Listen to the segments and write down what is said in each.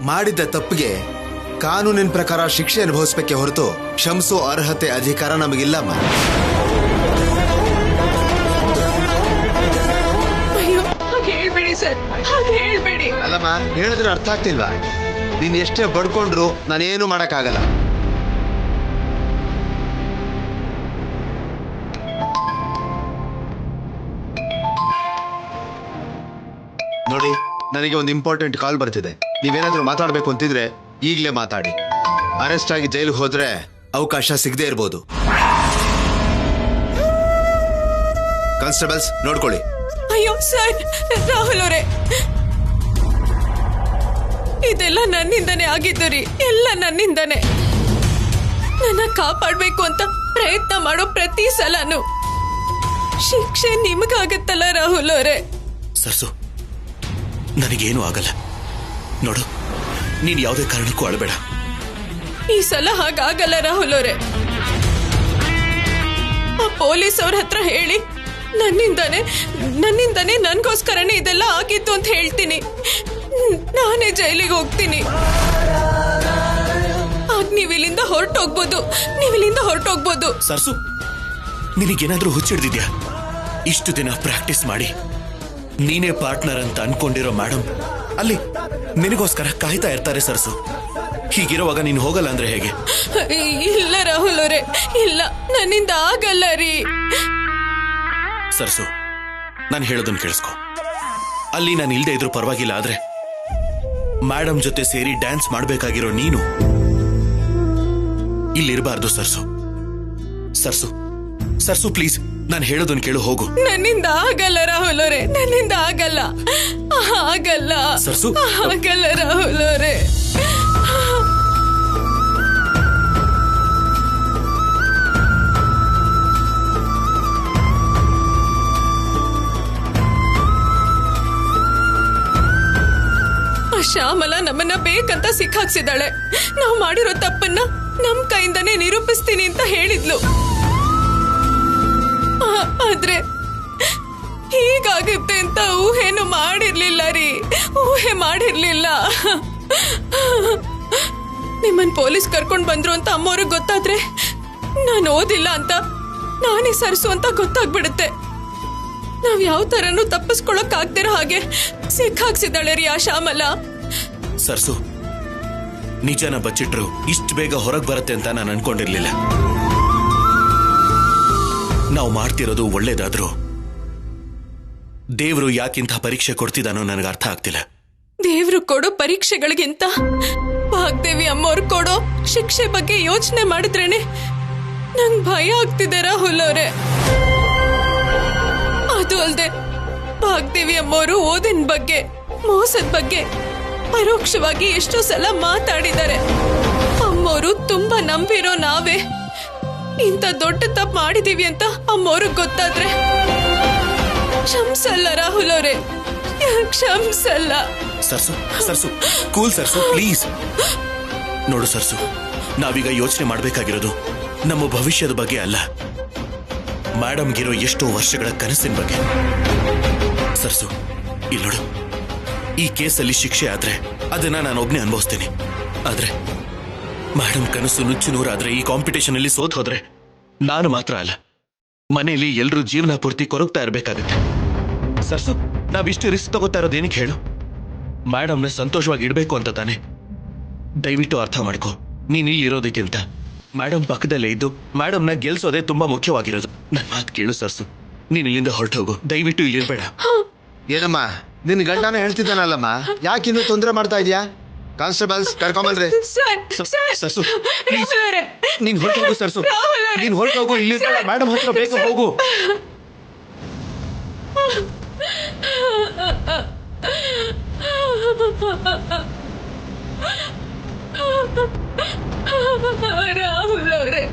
ಮಾಡಿದ್ದ ತಪ್ಪಿಗೆ ಕಾನೂನಿನ ಪ್ರಕಾರ ಶಿಕ್ಷೆ ಅನುಭವಿಸಬೇಕೆ ಹೊರತು ಕ್ಷಮಿಸೋ ಅರ್ಹತೆ ಅಧಿಕಾರ ನಮಗಿಲ್ಲಮ್ಮ. ಅಯ್ಯೋ ಹಾಗೆ ಹೇಳ್ಬೇಡಿ ಸರ್, ಹಾಗೆ ಹೇಳ್ಬೇಡಿ. ಅಲ್ಲಮ್ಮ, ಹೇಳಿದ್ರೆ ಅರ್ಥ ಆಗ್ತಿಲ್ವಾ? ನೀನ್ ಎಷ್ಟೇ ಬಡ್ಕೊಂಡ್ರು ನಾನೇನು ಮಾಡಕ್ಕಾಗಲ್ಲ. ನೋಡಿ, ನನಗೆ ಒಂದು ಇಂಪಾರ್ಟೆಂಟ್ ಕಾಲ್ ಬರ್ತಿದೆ. ನೀವೇನಾದ್ರೂ ಮಾತಾಡ್ಬೇಕು ಅಂತಿದ್ರೆ ಈಗಲೇ ಮಾತಾಡಿ. ಅರೆಸ್ಟ್ ಆಗಿ ಜೈಲಿಗೆ ಹೋದ್ರೆ ಅವಕಾಶ ಸಿಗದೆ ಇರ್ಬೋದು. ಕಾನ್ಸ್ಟೇಬಲ್ಸ್ ನೋಡ್ಕೊಳ್ಳಿ. ಅಯ್ಯೋ ಸರ್, ರಾಹುಲ್ ಅವರೇ, ಇದೆಲ್ಲ ನನ್ನಿಂದನೇ ಆಗಿದ್ದು ರೀ, ಎಲ್ಲ ನನ್ನಿಂದನೇ. ನನ್ನ ಕಾಪಾಡ್ಬೇಕು ಅಂತ ಪ್ರಯತ್ನ ಮಾಡೋ ಪ್ರತಿ ಸಲನು ಶಿಕ್ಷೆ ನಿಮಗಾಗತ್ತಲ್ಲ ರಾಹುಲ್ ಅವರೇ. ಸರ್ಸು, ನನಗೇನು ಆಗಲ್ಲ. ನೋಡು, ನೀನ್ ಯಾವುದೇ ಕಾರಣಕ್ಕೂ ಅಳಬೇಡ. ಈ ಸಲ ಹಾಗಾಗಲ್ಲ ರಾಹುಲ್ ಅವರೇ. ಆ ಪೊಲೀಸ್ ಅವ್ರ ಹತ್ರ ಹೇಳಿ ನನ್ನಿಂದನೇ ನನ್ಗೋಸ್ಕರನೇ ಇದೆಲ್ಲ ಆಗಿತ್ತು ಅಂತ ಹೇಳ್ತೀನಿ. ನಾನೇ ಜೈಲಿಗೆ ಹೋಗ್ತೀನಿ. ಆಗ ನೀವಿಲ್ಲಿಂದ ಹೊರಟೋಗ್ಬೋದು. ಸರ್ಸು, ನಿನಗೇನಾದ್ರೂ ಹುಚ್ಚಿಡ್ದಿದ್ಯಾ? ಇಷ್ಟು ದಿನ ಪ್ರಾಕ್ಟೀಸ್ ಮಾಡಿ ನೀನೇ ಪಾರ್ಟ್ನರ್ ಅಂತ ಅನ್ಕೊಂಡಿರೋ ಮೇಡಮ್ ಅಲ್ಲಿ ನಿನಗೋಸ್ಕರ ಕಾಯ್ತಾ ಇರ್ತಾರೆ ಸರ್ಸು. ಹೀಗಿರುವಾಗ ನೀನು ಹೋಗಲ್ಲ ಅಂದ್ರೆ ಹೇಗೆ? ಇಲ್ಲ ರಾಹುಲ್ ಅವರೇ, ಇಲ್ಲ, ನನ್ನಿಂದ ಆಗಲ್ಲ ರೀ. ಸರ್ಸು, ನಾನು ಹೇಳೋದನ್ನ ಕೇಳಿಸ್ಕೊ. ಅಲ್ಲಿ ನಾನು ಇಲ್ದೇ ಇದ್ರೂ ಪರವಾಗಿಲ್ಲ, ಆದ್ರೆ ಮೇಡಮ್ ಜೊತೆ ಸೇರಿ ಡ್ಯಾನ್ಸ್ ಮಾಡ್ಬೇಕಾಗಿರೋ ನೀನು ಇಲ್ಲಿರಬಾರ್ದು ಸರ್ಸು. ಸರ್ಸು ಸರ್ಸು ಪ್ಲೀಸ್, ನಾನು ಹೇಳೋದನ್ನ ಕೇಳು, ಹೋಗು. ನನ್ನಿಂದ ಆಗಲ್ಲ ರಾಹುಲ್ ಅವರೇ, ನನ್ನಿಂದ ಆಗಲ್ಲ ಸರ್ಸು, ಆಗಲ್ಲ ರಾಹುಲ್ ಅವರೇ. ಶ್ಯಾಮಲ ನಮ್ಮನ್ನ ಬೇಕಂತ ಸಿಕ್ಕಾಕ್ಸಿದಾಳೆ. ನಾವು ಮಾಡಿರೋ ತಪ್ಪನ್ನ ನಮ್ ಕೈಯಿಂದನೇ ನಿರೂಪಿಸ್ತೀನಿ ಅಂತ ಹೇಳಿದ್ಲು. ಆದ್ರೆ ಹೀಗಾಗುತ್ತೆ ಅಂತ ಊಹೆನು ಮಾಡಿರ್ಲಿಲ್ಲ ರೀ, ಊಹೆ ಮಾಡಿರ್ಲಿಲ್ಲ. ನಿಮ್ಮನ್ ಪೊಲೀಸ್ ಕರ್ಕೊಂಡ್ ಬಂದ್ರು ಅಂತ ಅಮ್ಮವ್ರಿಗೆ ಗೊತ್ತಾದ್ರೆ ನಾನು ಓದಿಲ್ಲ ಅಂತ, ನಾನೇ ಸರ್ಸು ಅಂತ ಗೊತ್ತಾಗ್ಬಿಡುತ್ತೆ. ನಾವ್ ಯಾವ ತರನು ತಪ್ಪಿಸ್ಕೊಳಕ್ ಆಗ್ದಿರೋ ಹಾಗೆ ಸಿಕ್ಕಾಕ್ಸಿದಾಳೆ ರೀ ಆ ಶ್ಯಾಮಲ. ಸರ್ಸು, ನಿಜನ ಬಚ್ಚಿಟ್ರು ಇಷ್ಟು ಬೇಗ ಹೊರಗೆ ಬರುತ್ತೆ ಅಂತ ನಾನು ಅನ್ಕೊಂಡಿರ್ಲಿಲ್ಲ. ನಾವು ಮಾಡ್ತಿರೋದು ಒಳ್ಳೇದಾದ್ರೂ ದೇವ್ರು ಯಾಕಿಂತ ಪರೀಕ್ಷೆ ಕೊಡ್ತಿದ್ದಾನೋ ನನಗೆ ಅರ್ಥ ಆಗ್ತಿಲ್ಲ. ದೇವ್ರು ಕೊಡೋ ಪರೀಕ್ಷೆಗಳಿಗಿಂತ ಭಾಗ್ದೇವಿ ಅಮ್ಮವ್ರು ಕೊಡೋ ಶಿಕ್ಷೆ ಬಗ್ಗೆ ಯೋಚನೆ ಮಾಡಿದ್ರೇನೆ ನಂಗ್ ಭಯ ಆಗ್ತಿದೆ ರಾಹುಲ್ ಅವರೇ. ಅದು ಅಲ್ದೆ ಭಾಗ್ದೇವಿ ಅಮ್ಮವರು ಓದಿನ ಬಗ್ಗೆ, ಮೋಸದ ಬಗ್ಗೆ ಪರೋಕ್ಷವಾಗಿ ಎಷ್ಟೋ ಸಲ ಮಾತಾಡಿದ್ದಾರೆ. ಅಮ್ಮವರು ತುಂಬಾ ನಂಬಿರೋ ನಾವೇ ಇಂಥ ದೊಡ್ಡ ತಪ್ಪು ಮಾಡಿದೀವಿ ಅಂತ ಅಮ್ಮವ್ರಿಗೆ ಗೊತ್ತಾದ್ರೆ ಕ್ಷಮಿಸಲ್ಲ ರಾಹುಲ್ ಅವರೇ, ಕ್ಷಮಿಸಲ್ಲ. ಸರ್ಸು ಸರ್ಸು ಕೂಲ್ ಸರ್ಸು, ಪ್ಲೀಸ್. ನೋಡು ಸರ್ಸು, ನಾವೀಗ ಯೋಚನೆ ಮಾಡ್ಬೇಕಾಗಿರೋದು ನಮ್ಮ ಭವಿಷ್ಯದ ಬಗ್ಗೆ ಅಲ್ಲ, ಮೇಡಮ್ಗಿರೋ ಎಷ್ಟೋ ವರ್ಷಗಳ ಕನಸಿನ ಬಗ್ಗೆ. ಸರ್ಸು, ಇಲ್ಲಿ ನೋಡು, ಈ ಕೇಸಲ್ಲಿ ಶಿಕ್ಷೆ ಆದ್ರೆ ಅದನ್ನ ನಾನು ಒಬ್ನೇ ಅನುಭವಿಸ್ತೇನೆ. ಆದ್ರೆ ಮೇಡಮ್ ಕನಸು ನುಚ್ಚು ನೂರಾದ್ರೆ, ಈ ಕಾಂಪಿಟೇಷನ್ ಅಲ್ಲಿ ಸೋತ್ ಹೋದ್ರೆ ನಾನು ಮಾತ್ರ ಅಲ್ಲ, ಮನೆಯಲ್ಲಿ ಎಲ್ರೂ ಜೀವನ ಪೂರ್ತಿ ಕೊರಗ್ತಾ ಇರ್ಬೇಕಾಗುತ್ತೆ. ಸರ್ಸು, ನಾವಿಷ್ಟು ರಿಸ್ಕ್ ತಗೋತಾ ಇರೋದೇನಕ್ಕೆ ಹೇಳು? ಮೇಡಮ್ನ ಸಂತೋಷವಾಗಿ ಇಡಬೇಕು ಅಂತ ತಾನೆ. ದಯವಿಟ್ಟು ಅರ್ಥ ಮಾಡ್ಕೋ. ನೀನು ಇಲ್ಲಿ ಇರೋದಕ್ಕಿಂತ ಮೇಡಮ್ ಪಕ್ಕದಲ್ಲೇ ಇದ್ದು ಮೇಡಮ್ನ ಗೆಲ್ಸೋದೇ ತುಂಬಾ ಮುಖ್ಯವಾಗಿರೋದು. ನನ್ನ ಮಾತು ಕೇಳು ಸರ್ಸು, ನೀನು ಇಲ್ಲಿಂದ ಹೊರಟೋಗು, ದಯವಿಟ್ಟು ಇಲ್ಲಿರ್ಬೇಡ. ಏನಮ್ಮ, ನಿನ್ ಗಂಡನ ಹೇಳ್ತಿದ್ದಾನಲ್ಲಮ್ಮ, ಯಾಕಿನ್ನೂ ತೊಂದರೆ ಮಾಡ್ತಾ ಇದೀಯಾ? ಕಾನ್ಸ್ಟೇಬಲ್ಸ್ ಕರ್ಕೊಂಬಲ್ರಿ. ಸರ್ಸು ಪ್ಲೀಸ್, ನೀನ್ ಹೊರಟೋಗು ಸರ್ಸು, ನೀನ್ ಹೊರಟೋಗು, ಇಲ್ಲಿ ಮೇಡಮ್ ಹತ್ರ ಬೇಗ ಹೋಗು. ರಾಹುಲ್ ಅವರೇ,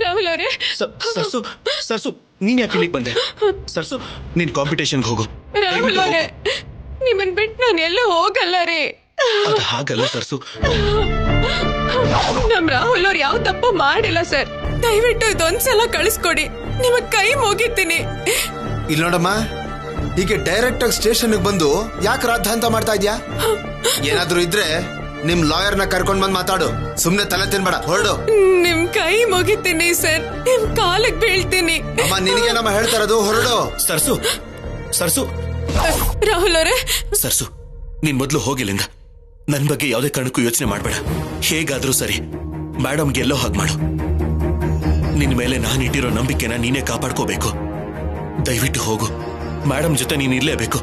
ರಾಹುಲ್ ಅವರೇ. ಸರ್ಸು ಸರ್ಸು ನೀನ್ ಯಾಕೆ ಇಲ್ಲಿಗೆ ಬಂದೆ? ಸರ್ಸು, ನೀನ್ ಕಾಂಪಿಟೇಷನ್ಗೆ ಹೋಗು. ರಾಹುಲ್ ಅವರೇ, ನಿಮ್ಮನ್ ಬಿಟ್ಟು ನಾನು ಎಲ್ಲೂ ಹೋಗಲ್ಲ ರೀ. ಅದು ಹಾಗಲ್ಲ ಸರ್ಸು. ನಮ್ ರಾಹುಲ್ ಅವ್ರು ಯಾವ ತಪ್ಪು ಮಾಡಿಲ್ಲ ಸರ್. ದಯವಿಟ್ಟು ಇದೊಂದ್ಸಲ ಕಳಿಸ್ಕೊಡಿ, ನಿಮಗ್ ಕೈ ಮುಗಿತೀನಿ. ಇಲ್ಲಿ ನೋಡಮ್ಮ, ಹೀಗೆ ಡೈರೆಕ್ಟ್ ಆಗಿ ಸ್ಟೇಷನ್ಗೆ ಬಂದು ಯಾಕೆ ರಾದ್ಧಾಂತ ಮಾಡ್ತಾ ಇದ್ಯಾ? ಏನಾದ್ರೂ ಇದ್ರೆ ನಿಮ್ ಲಾಯರ್ನ ಕರ್ಕೊಂಡ್ ಬಂದ್ ಮಾತಾಡು. ಸುಮ್ನೆ ತಲೆ ತಿನ್ಬೇಡ, ಹೊರಡು. ನಿಮ್ ಕೈ ಮುಗಿತೀನಿ ಸರ್, ನಿಮ್ ಕಾಲಿಗೆ ಬೀಳ್ತೀನಿ. ಅಮ್ಮ ನಿನಗೆ ನಮ್ಮ ಹೇಳ್ತಾ ಇರೋದು, ಹೊರಡು. ಸರ್ಸು ಸರ್ಸು ರಾಹುಲ್ ಅವರೇ, ಸರ್ಸು ನೀನ್ ಮೊದ್ಲು ಹೋಗಿಲ್ಲಿಂದ. ನನ್ ಬಗ್ಗೆ ಯಾವುದೇ ಕಾರಣಕ್ಕೂ ಯೋಚನೆ ಮಾಡ್ಬೇಡ. ಹೇಗಾದ್ರೂ ಸರಿ ಮೇಡಮ್ಗೆ ಎಲ್ಲೋ ಹಾಗೆ ಮಾಡು. ನಿನ್ ಮೇಲೆ ನಾನಿಟ್ಟಿರೋ ನಂಬಿಕೆನ ನೀನೇ ಕಾಪಾಡ್ಕೋಬೇಕು. ದಯವಿಟ್ಟು ಹೋಗು. ಮೇಡಮ್ ಜೊತೆ ನೀನ್ ಇರ್ಲೇಬೇಕು.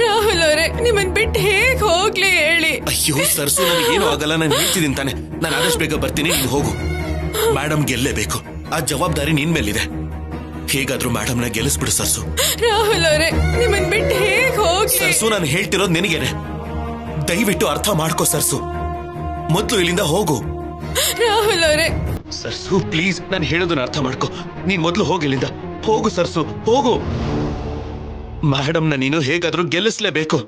ರಾಹುಲ್ ಅವರೇ, ನಿಮ್ಮನ್ ಬಿಟ್ಟು ಹೇಗ್ ಹೋಗ್ಲಿ ಹೇಳಿ? ಅಯ್ಯೋ ಸರ್ಸು, ನನಗೇನು ಆಗಲ್ಲ, ನಾನು ಹೇಳ್ತಿದ್ದೀನಿ ತಾನೆ. ನಾನು ಆದಷ್ಟು ಬೇಗ ಬರ್ತೀನಿ, ನೀನ್ ಹೋಗು. ಮೇಡಮ್ ಗೆಲ್ಲೇಬೇಕು, ಆ ಜವಾಬ್ದಾರಿ ನಿನ್ ಮೇಲಿದೆ. ಹೇಗಾದ್ರೂ ಮೇಡಮ್ನ ಗೆಲ್ಲಿಸ್ಬಿಡು ಸರ್ಸು. ರಾಹುಲ್ ಅವರೇ, ನಿಮ್ಮನ್ ಬಿಟ್ಟು ಹೇಗ್ ಹೋಗ್ಲಿ? ಸರ್ಸು, ನಾನು ಹೇಳ್ತಿರೋದು ನಿನಗೇನೆ. ದಯವಿಟ್ಟು ಅರ್ಥ ಮಾಡ್ಕೋ ಸರ್ಸು. ಮೊದ್ಲು ಇಲ್ಲಿಂದ ಹೋಗು. ರಾಹುಲ್ ಅವರೇ, ಸರ್ಸು ಪ್ಲೀಸ್, ನಾನು ಹೇಳೋದನ್ನ ಅರ್ಥ ಮಾಡ್ಕೋ. ನೀನ್ ಮೊದ್ಲು ಹೋಗಿಲ್ಲಿಂದ. ಹೋಗು ಸರ್ಸು, ಹೋಗು. ಮೇಡಮ್ನ ನೀನು ಹೇಗಾದ್ರೂ ಗೆಲ್ಲಿಸ್ಲೇಬೇಕು.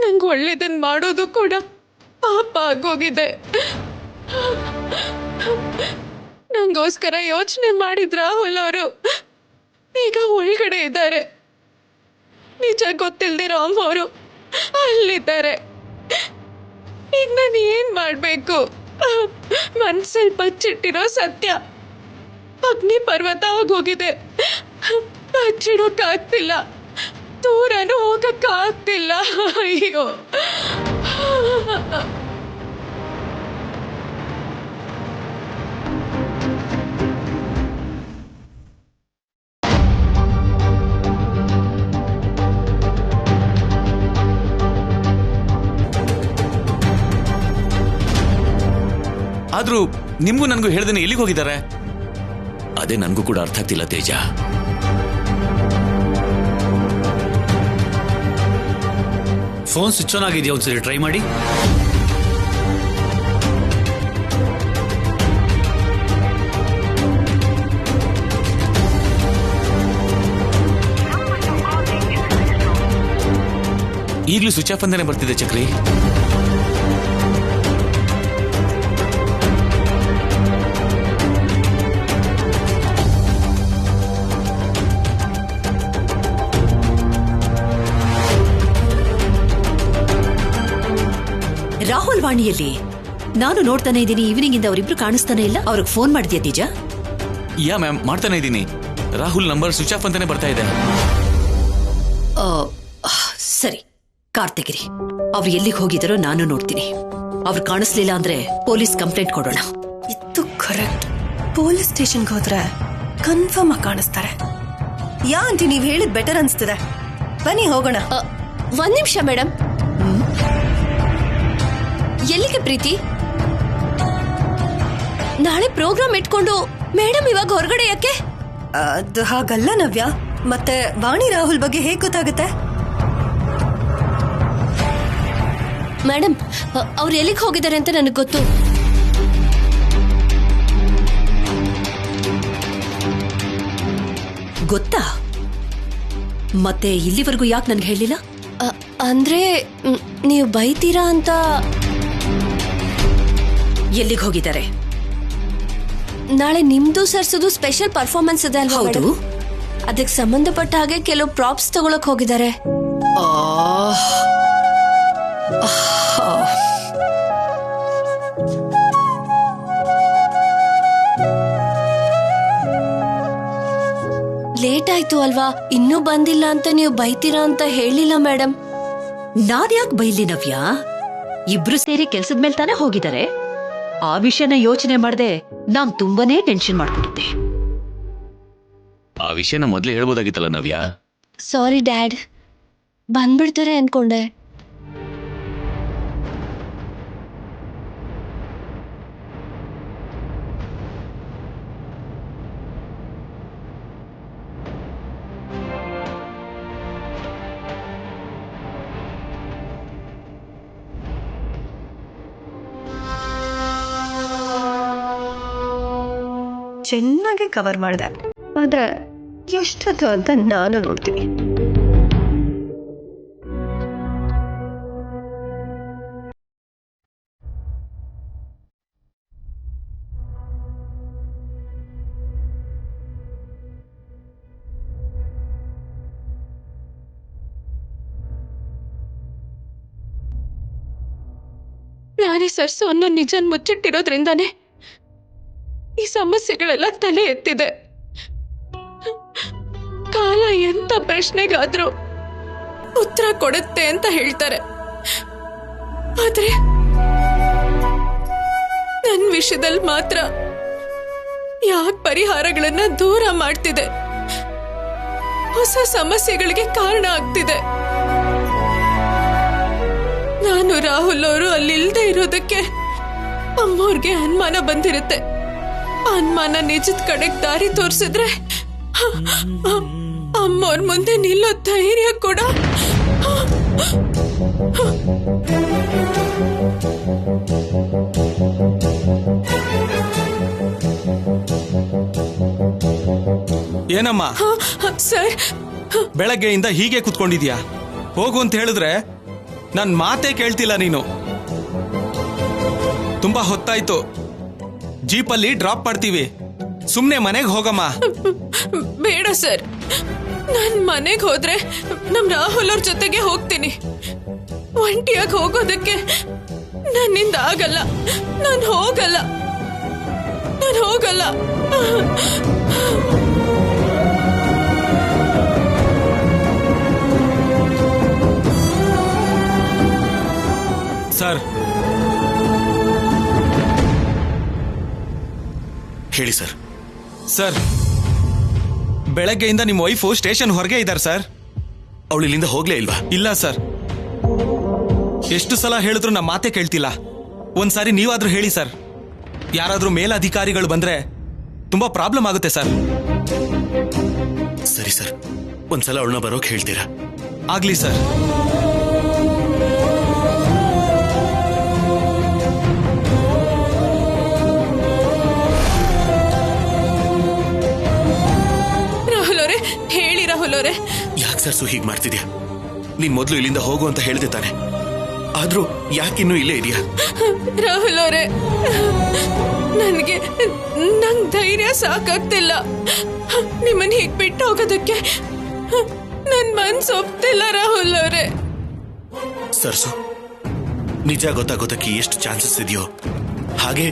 ನಂಗೆ ಒಳ್ಳೇದನ್ ಮಾಡೋದು ಕೂಡ ಪಾಪ ಆಗೋಗಿದೆ. ನಂಗೋಸ್ಕರ ಯೋಚನೆ ಮಾಡಿದ್ರ ರಾಹುಲ್ ಅವರು ಈಗ ಒಳಗಡೆ ಇದ್ದಾರೆ. ನಿಜ ಗೊತ್ತಿಲ್ದಿರೋ ಅಮ್ಮವರು ಅಲ್ಲಿದ್ದಾರೆ. ಈಗ ನಾನು ಏನ್ ಮಾಡ್ಬೇಕು? ಮನ್ಸಲ್ಲಿ ಬಚ್ಚಿಟ್ಟಿರೋ ಸತ್ಯ ಅಗ್ನಿ ಪರ್ವತ ಆಗೋಗಿದೆ. ಬಚ್ಚಿಡೋಕ್ಕಾಗ್ತಿಲ್ಲ, ದೂರನೂ ಹೋಗಕ್ಕಾಗ್ತಿಲ್ಲ. ಅಯ್ಯೋ, ಆದ್ರೂ ನಿಮ್ಗೂ ನನ್ಗೂ ಹೇಳ್ದೇನೆ ಎಲ್ಲಿಗೆ ಹೋಗಿದ್ದಾರೆ? ಅದೇ ನನ್ಗೂ ಕೂಡ ಅರ್ಥ ಆಗ್ತಿಲ್ಲ ತೇಜ. ಫೋನ್ ಸ್ವಿಚ್ ಆನ್ ಆಗಿದೆಯಾ? ಒಂದ್ಸರಿ ಟ್ರೈ ಮಾಡಿ. ಈಗಲೂ ಸ್ವಿಚ್ ಆಫ್ ಅಂತಾನೆ ಬರ್ತಿದೆ ಚಕ್ರಿ. ರಾಹುಲ್ ವಾಣಿಯಲ್ಲಿ ನಾನು ನೋಡ್ತಾನೆ ಇದ್ದೀನಿ. ಈವ್ನಿಂಗ್ ಇಂದ ಅವರಿಬ್ರು ಕಾಣಿಸ್ತಾನೆ ಇಲ್ಲ. ಅವ್ರಿಗೆ ಫೋನ್ ಮಾಡಿದ್ಯಾ ತೇಜ? ಯಾ ಮ್ಯಾಮ್, ಮಾಡ್ತಾನೆ ಇದ್ದೀನಿ. ರಾಹುಲ್ ನಂಬರ್ ಸ್ವಿಚ್ ಆಫ್ ಅಂತಾನೆ ಬರ್ತಾ ಇದೆ. ಸರಿ, ಕಾರ್ ತೆಗಿರಿ. ಅವ್ರು ಎಲ್ಲಿಗೆ ಹೋಗಿದಾರೋ ನಾನು ನೋಡ್ತೀನಿ. ಅವ್ರು ಕಾಣಿಸ್ಲಿಲ್ಲ ಅಂದ್ರೆ ಪೊಲೀಸ್ ಕಂಪ್ಲೇಂಟ್ ಕೊಡೋಣ. ಇದು ಕರೆಕ್ಟ್. ಪೊಲೀಸ್ ಸ್ಟೇಷನ್ಗೆ ಹೋದ್ರೆ ಕನ್ಫರ್ಮ್ ಆಗಿ ಕಾಣಿಸ್ತಾರೆ. ಯಾ ಆಂಟಿ, ನೀವ್ ಹೇಳಿದ್ ಬೆಟರ್ ಅನ್ಸ್ತಿದೆ. ಬನ್ನಿ ಹೋಗೋಣ. ಒಂದ್ ನಿಮಿಷ ಮೇಡಮ್. ಎಲ್ಲಿಗೆ ಪ್ರೀತಿ? ನಾಳೆ ಪ್ರೋಗ್ರಾಮ್ ಇಟ್ಕೊಂಡು ಮೇಡಮ್ ಇವಾಗ ಹೊರಗಡೆ ಯಾಕೆ? ಅದು ಹಾಗಲ್ಲ ನವ್ಯ. ಮತ್ತೆ ವಾಣಿ ರಾಹುಲ್ ಬಗ್ಗೆ ಹೇಗ್ ಗೊತ್ತಾಗುತ್ತೆ? ಮೇಡಮ್, ಅವ್ರು ಎಲ್ಲಿಗೆ ಹೋಗಿದ್ದಾರೆ ಅಂತ ನನಗೆ ಗೊತ್ತು. ಗೊತ್ತಾ? ಮತ್ತೆ ಇಲ್ಲಿವರೆಗೂ ಯಾಕೆ ನನ್ಗೆ ಹೇಳಿಲ್ಲ? ಅಂದ್ರೆ ನೀವು ಬೈತೀರಾ ಅಂತ. ಎಲ್ಲಿಗೆ ಹೋಗಿದ್ದಾರೆ? ನಾಳೆ ನಿಮ್ದು ಸರ್ಸದು ಸ್ಪೆಷಲ್ ಪರ್ಫಾರ್ಮೆನ್ಸ್ ಇದೆ ಅಲ್ವಾ? ಹೌದು. ಅದಕ್ಕೆ ಸಂಬಂಧಪಟ್ಟ ಹಾಗೆ ಕೆಲವು ಪ್ರಾಪ್ಸ್ ತಗೊಳಕ್ ಹೋಗಿದ್ದಾರೆ. ಲೇಟ್ ಆಯ್ತು ಅಲ್ವಾ? ಇನ್ನೂ ಬಂದಿಲ್ಲ ಅಂತ ನೀವು ಬೈತೀರಾ ಅಂತ ಹೇಳಿಲ್ಲ ಮೇಡಮ್. ನಾನ್ಯಾಕೆ ಬೈಲಿ ನವ್ಯ? ಇಬ್ರು ಸೇರಿ ಕೆಲ್ಸದ ಮೇಲೆ ತಾನೇ ಹೋಗಿದ್ದಾರೆ. ಆ ವಿಷಯನ ಯೋಚನೆ ಮಾಡದೆ ನಾನ್ ತುಂಬಾನೇ ಟೆನ್ಷನ್ ಮಾಡ್ಕೊಂಡಿದ್ದೆ. ಆ ವಿಷಯನ ಮೊದಲೇ ಹೇಳ್ಬೋದಾಗಿತ್ತಲ್ಲ ನವ್ಯ. ಸಾರಿ ಡ್ಯಾಡ್, ಬಂದ್ಬಿಡ್ತಾರೆ ಅನ್ಕೊಂಡೆ. ಚೆನ್ನಾಗಿ ಕವರ್ ಮಾಡಿದೆ. ಆದ್ರೆ ಎಷ್ಟೊತ್ತು ಅಂತ ನಾನು ನೋಡ್ತೀನಿ. ನಾನೇ ಸರ್ಸು ಅನ್ನೋ ನಿಜನ್ ಮುಚ್ಚಿಟ್ಟಿರೋದ್ರಿಂದಾನೇ ಈ ಸಮಸ್ಯೆಗಳೆಲ್ಲ ತಲೆ ಎತ್ತಿದೆ. ಕಾಲ ಎಂತ ಪ್ರಶ್ನೆಗಾದ್ರೂ ಉತ್ತರ ಕೊಡುತ್ತೆ ಅಂತ ಹೇಳ್ತಾರೆ. ಆದ್ರೆ ನನ್ ವಿಷಯದಲ್ಲಿ ಮಾತ್ರ ಯಾಕೆ ಪರಿಹಾರಗಳನ್ನ ದೂರ ಮಾಡ್ತಿದೆ, ಹೊಸ ಸಮಸ್ಯೆಗಳಿಗೆ ಕಾರಣ ಆಗ್ತಿದೆ. ನಾನು ರಾಹುಲ್ ಅವರು ಅಲ್ಲಿಲ್ದೇ ಇರೋದಕ್ಕೆ ಅಮ್ಮವ್ರಿಗೆ ಅನುಮಾನ ಬಂದಿರುತ್ತೆ. ಅನುಮಾನ ನಿಜದ ಕಡೆಗೆ ದಾರಿ ತೋರಿಸಿದ್ರೆ ಅಮ್ಮವ್ರ ಮುಂದೆ ನಿಲ್ಲೋ ಧೈರ್ಯ ಕೂಡ ಏನಮ್ಮ ಸರ್, ಬೆಳಗ್ಗೆಯಿಂದ ಹೀಗೆ ಕುತ್ಕೊಂಡಿದ್ಯಾ? ಹೋಗು ಅಂತ ಹೇಳಿದ್ರೆ ನನ್ ಮಾತೇ ಕೇಳ್ತಿಲ್ಲ ನೀನು. ತುಂಬಾ ಹೊತ್ತಾಯ್ತು, ಜೀಪಲ್ಲಿ ಡ್ರಾಪ್ ಮಾಡ್ತೀವಿ, ಸುಮ್ನೆ ಮನೆಗೆ ಹೋಗಮ್ಮ. ಬೇಡ ಸರ್, ನಾನ್ ಮನೆಗೆ ಹೋದ್ರೆ ನಮ್ ರಾಹುಲ್ ಅವ್ರ ಜೊತೆಗೆ ಹೋಗ್ತೀನಿ. ಒಂಟಿಯಾಗಿ ಹೋಗೋದಕ್ಕೆ ನನ್ನಿಂದ ಆಗಲ್ಲ. ನಾನು ಹೋಗಲ್ಲ. ಸರ್, ಹೇಳಿ ಸರ್. ಸರ್, ಬೆಳಗ್ಗೆಯಿಂದ ನಿಮ್ಮ ವೈಫು ಸ್ಟೇಷನ್ ಹೊರಗೆ ಇದ್ದಾರೆ ಸರ್. ಅವಳು ಇಲ್ಲಿಂದ ಹೋಗ್ಲೇ ಇಲ್ವಾ? ಇಲ್ಲ ಸರ್, ಎಷ್ಟು ಸಲ ಹೇಳಿದ್ರು ನಮ್ಮ ಮಾತೇ ಕೇಳ್ತಿಲ್ಲ. ಒಂದ್ಸಾರಿ ನೀವಾದ್ರೂ ಹೇಳಿ ಸರ್. ಯಾರಾದ್ರೂ ಮೇಲಧಿಕಾರಿಗಳು ಬಂದ್ರೆ ತುಂಬಾ ಪ್ರಾಬ್ಲಮ್ ಆಗುತ್ತೆ ಸರ್. ಸರಿ ಸರ್, ಒಂದ್ಸಲ ಅವಳನ್ನ ಬರೋಕ್ ಹೇಳ್ತೀರಾ? ಆಗ್ಲಿ ಸರ್. ರಾಹುಲ್ ಅವರೇ, ಯಾಕೆ ಸರ್ಸು ಹೀಗ್ ಮಾಡ್ತಿದ್ಯಾ? ನೀನ್ ಮೊದ್ಲು ಇಲ್ಲಿಂದ ಹೋಗು ಅಂತ ಹೇಳ್ದೆ ತಾನೆ, ಆದ್ರೂ ಯಾಕಿನ್ನೂ ಇಲ್ಲೇ ಇದೆಯಾ? ರಾಹುಲ್ ಅವರೇ, ನಂಗ್ ಧೈರ್ಯ ಸಾಕಾಗ್ತಿಲ್ಲ. ನಿಮ್ಮನ್ನ ಹೀಗ್ ಬಿಟ್ಟು ಹೋಗೋದಕ್ಕೆ ನನ್ ಮನ್ಸು ಒಪ್ತಿಲ್ಲ ರಾಹುಲ್ ಅವರೇ. ಸರ್ಸು, ನಿಜ ಗೊತ್ತಾಗೋದಕ್ಕೆ ಎಷ್ಟು ಚಾನ್ಸಸ್ ಇದೆಯೋ ಹಾಗೆ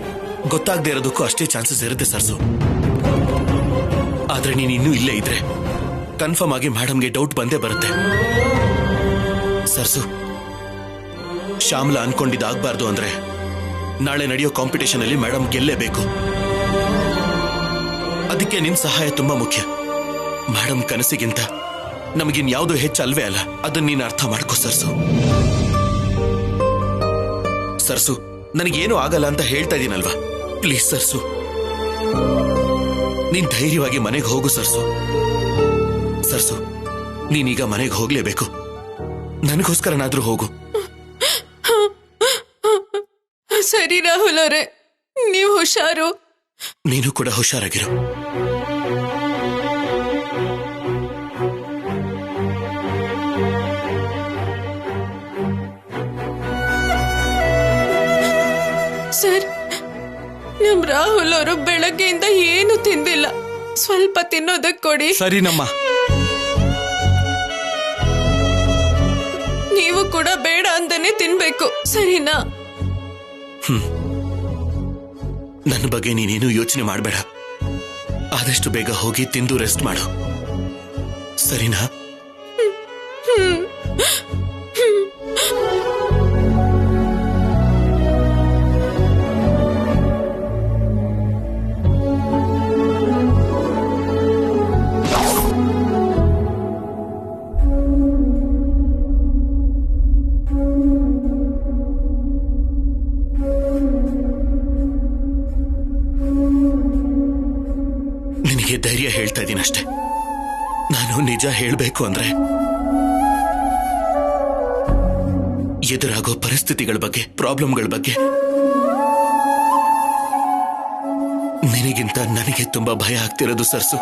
ಗೊತ್ತಾಗದೆ ಇರೋದಕ್ಕೂ ಅಷ್ಟೇ ಚಾನ್ಸಸ್ ಇರುತ್ತೆ ಸರ್ಸು. ಆದ್ರೆ ನೀನ್ ಇನ್ನೂ ಇಲ್ಲೇ ಇದ್ರೆ ಕನ್ಫರ್ಮ್ ಆಗಿ ಮೇಡಮ್ಗೆ ಡೌಟ್ ಬಂದೇ ಬರುತ್ತೆ. ಸರ್ಸು, ಶ್ಯಾಮ್ಲಾ ಅನ್ಕೊಂಡಿದ್ದಾಗಬಾರ್ದು ಅಂದ್ರೆ ನಾಳೆ ನಡೆಯೋ ಕಾಂಪಿಟೇಷನ್ ಅಲ್ಲಿ ಮೇಡಮ್ ಗೆಲ್ಲೇಬೇಕು. ಅದಕ್ಕೆ ನಿಮ್ ಸಹಾಯ ತುಂಬಾ ಮುಖ್ಯ. ಮೇಡಮ್ ಕನಸಿಗಿಂತ ನಮಗಿನ್ಯಾವುದೋ ಹೆಚ್ಚಲ್ವೇ ಅಲ್ಲ, ಅದನ್ನ ನೀನು ಅರ್ಥ ಮಾಡ್ಕೋ ಸರ್ಸು. ಸರ್ಸು, ನನಗೇನು ಆಗಲ್ಲ ಅಂತ ಹೇಳ್ತಾ ಇದೀನಲ್ವಾ, ಪ್ಲೀಸ್ ಸರ್ಸು, ನೀನ್ ಧೈರ್ಯವಾಗಿ ಮನೆಗೆ ಹೋಗು ಸರ್ಸು. ಸರ್ಸು, ನೀನೀಗ ಮನೆಗೆ ಹೋಗ್ಲೇಬೇಕು. ನನಗೋಸ್ಕರನಾದ್ರೂ ಹೋಗು. ಸರಿ ರಾಹುಲ್ ಅವರೇ, ನೀವು ಹುಷಾರು. ನೀನು ಕೂಡ ಹುಷಾರಾಗಿರು. ಸರ್, ನಮ್ ರಾಹುಲ್ ಅವರು ಬೆಳಗ್ಗೆಯಿಂದ ಏನು ತಿಂದಿಲ್ಲ. ಸ್ವಲ್ಪ ತಿನ್ನೋದಕ್ಕೆ ಕೊಡಿ. ಸರಿನಮ್ಮ. ನೀವು ಕೂಡ ಬೇಡ ಅಂದನೆ ತಿನ್ಬೇಕು, ಸರಿನಾ? ನನ್ನ ಬಗ್ಗೆ ನೀನೇನು ಯೋಚನೆ ಮಾಡಬೇಡ. ಆದಷ್ಟು ಬೇಗ ಹೋಗಿ ತಿಂದು ರೆಸ್ಟ್ ಮಾಡು, ಸರಿನಾ? ನಿನಗೆ ಧೈರ್ಯ ಹೇಳ್ತಾ ಇದ್ದೀನಷ್ಟೆ. ನಾನು ನಿಜ ಹೇಳಬೇಕು ಅಂದ್ರೆ ಎದುರಾಗೋ ಪರಿಸ್ಥಿತಿಗಳ ಬಗ್ಗೆ, ಪ್ರಾಬ್ಲಮ್ಗಳ ಬಗ್ಗೆ ನಿನಗಿಂತ ನನಗೆ ತುಂಬಾ ಭಯ ಆಗ್ತಿರೋದು ಸರ್ಸು.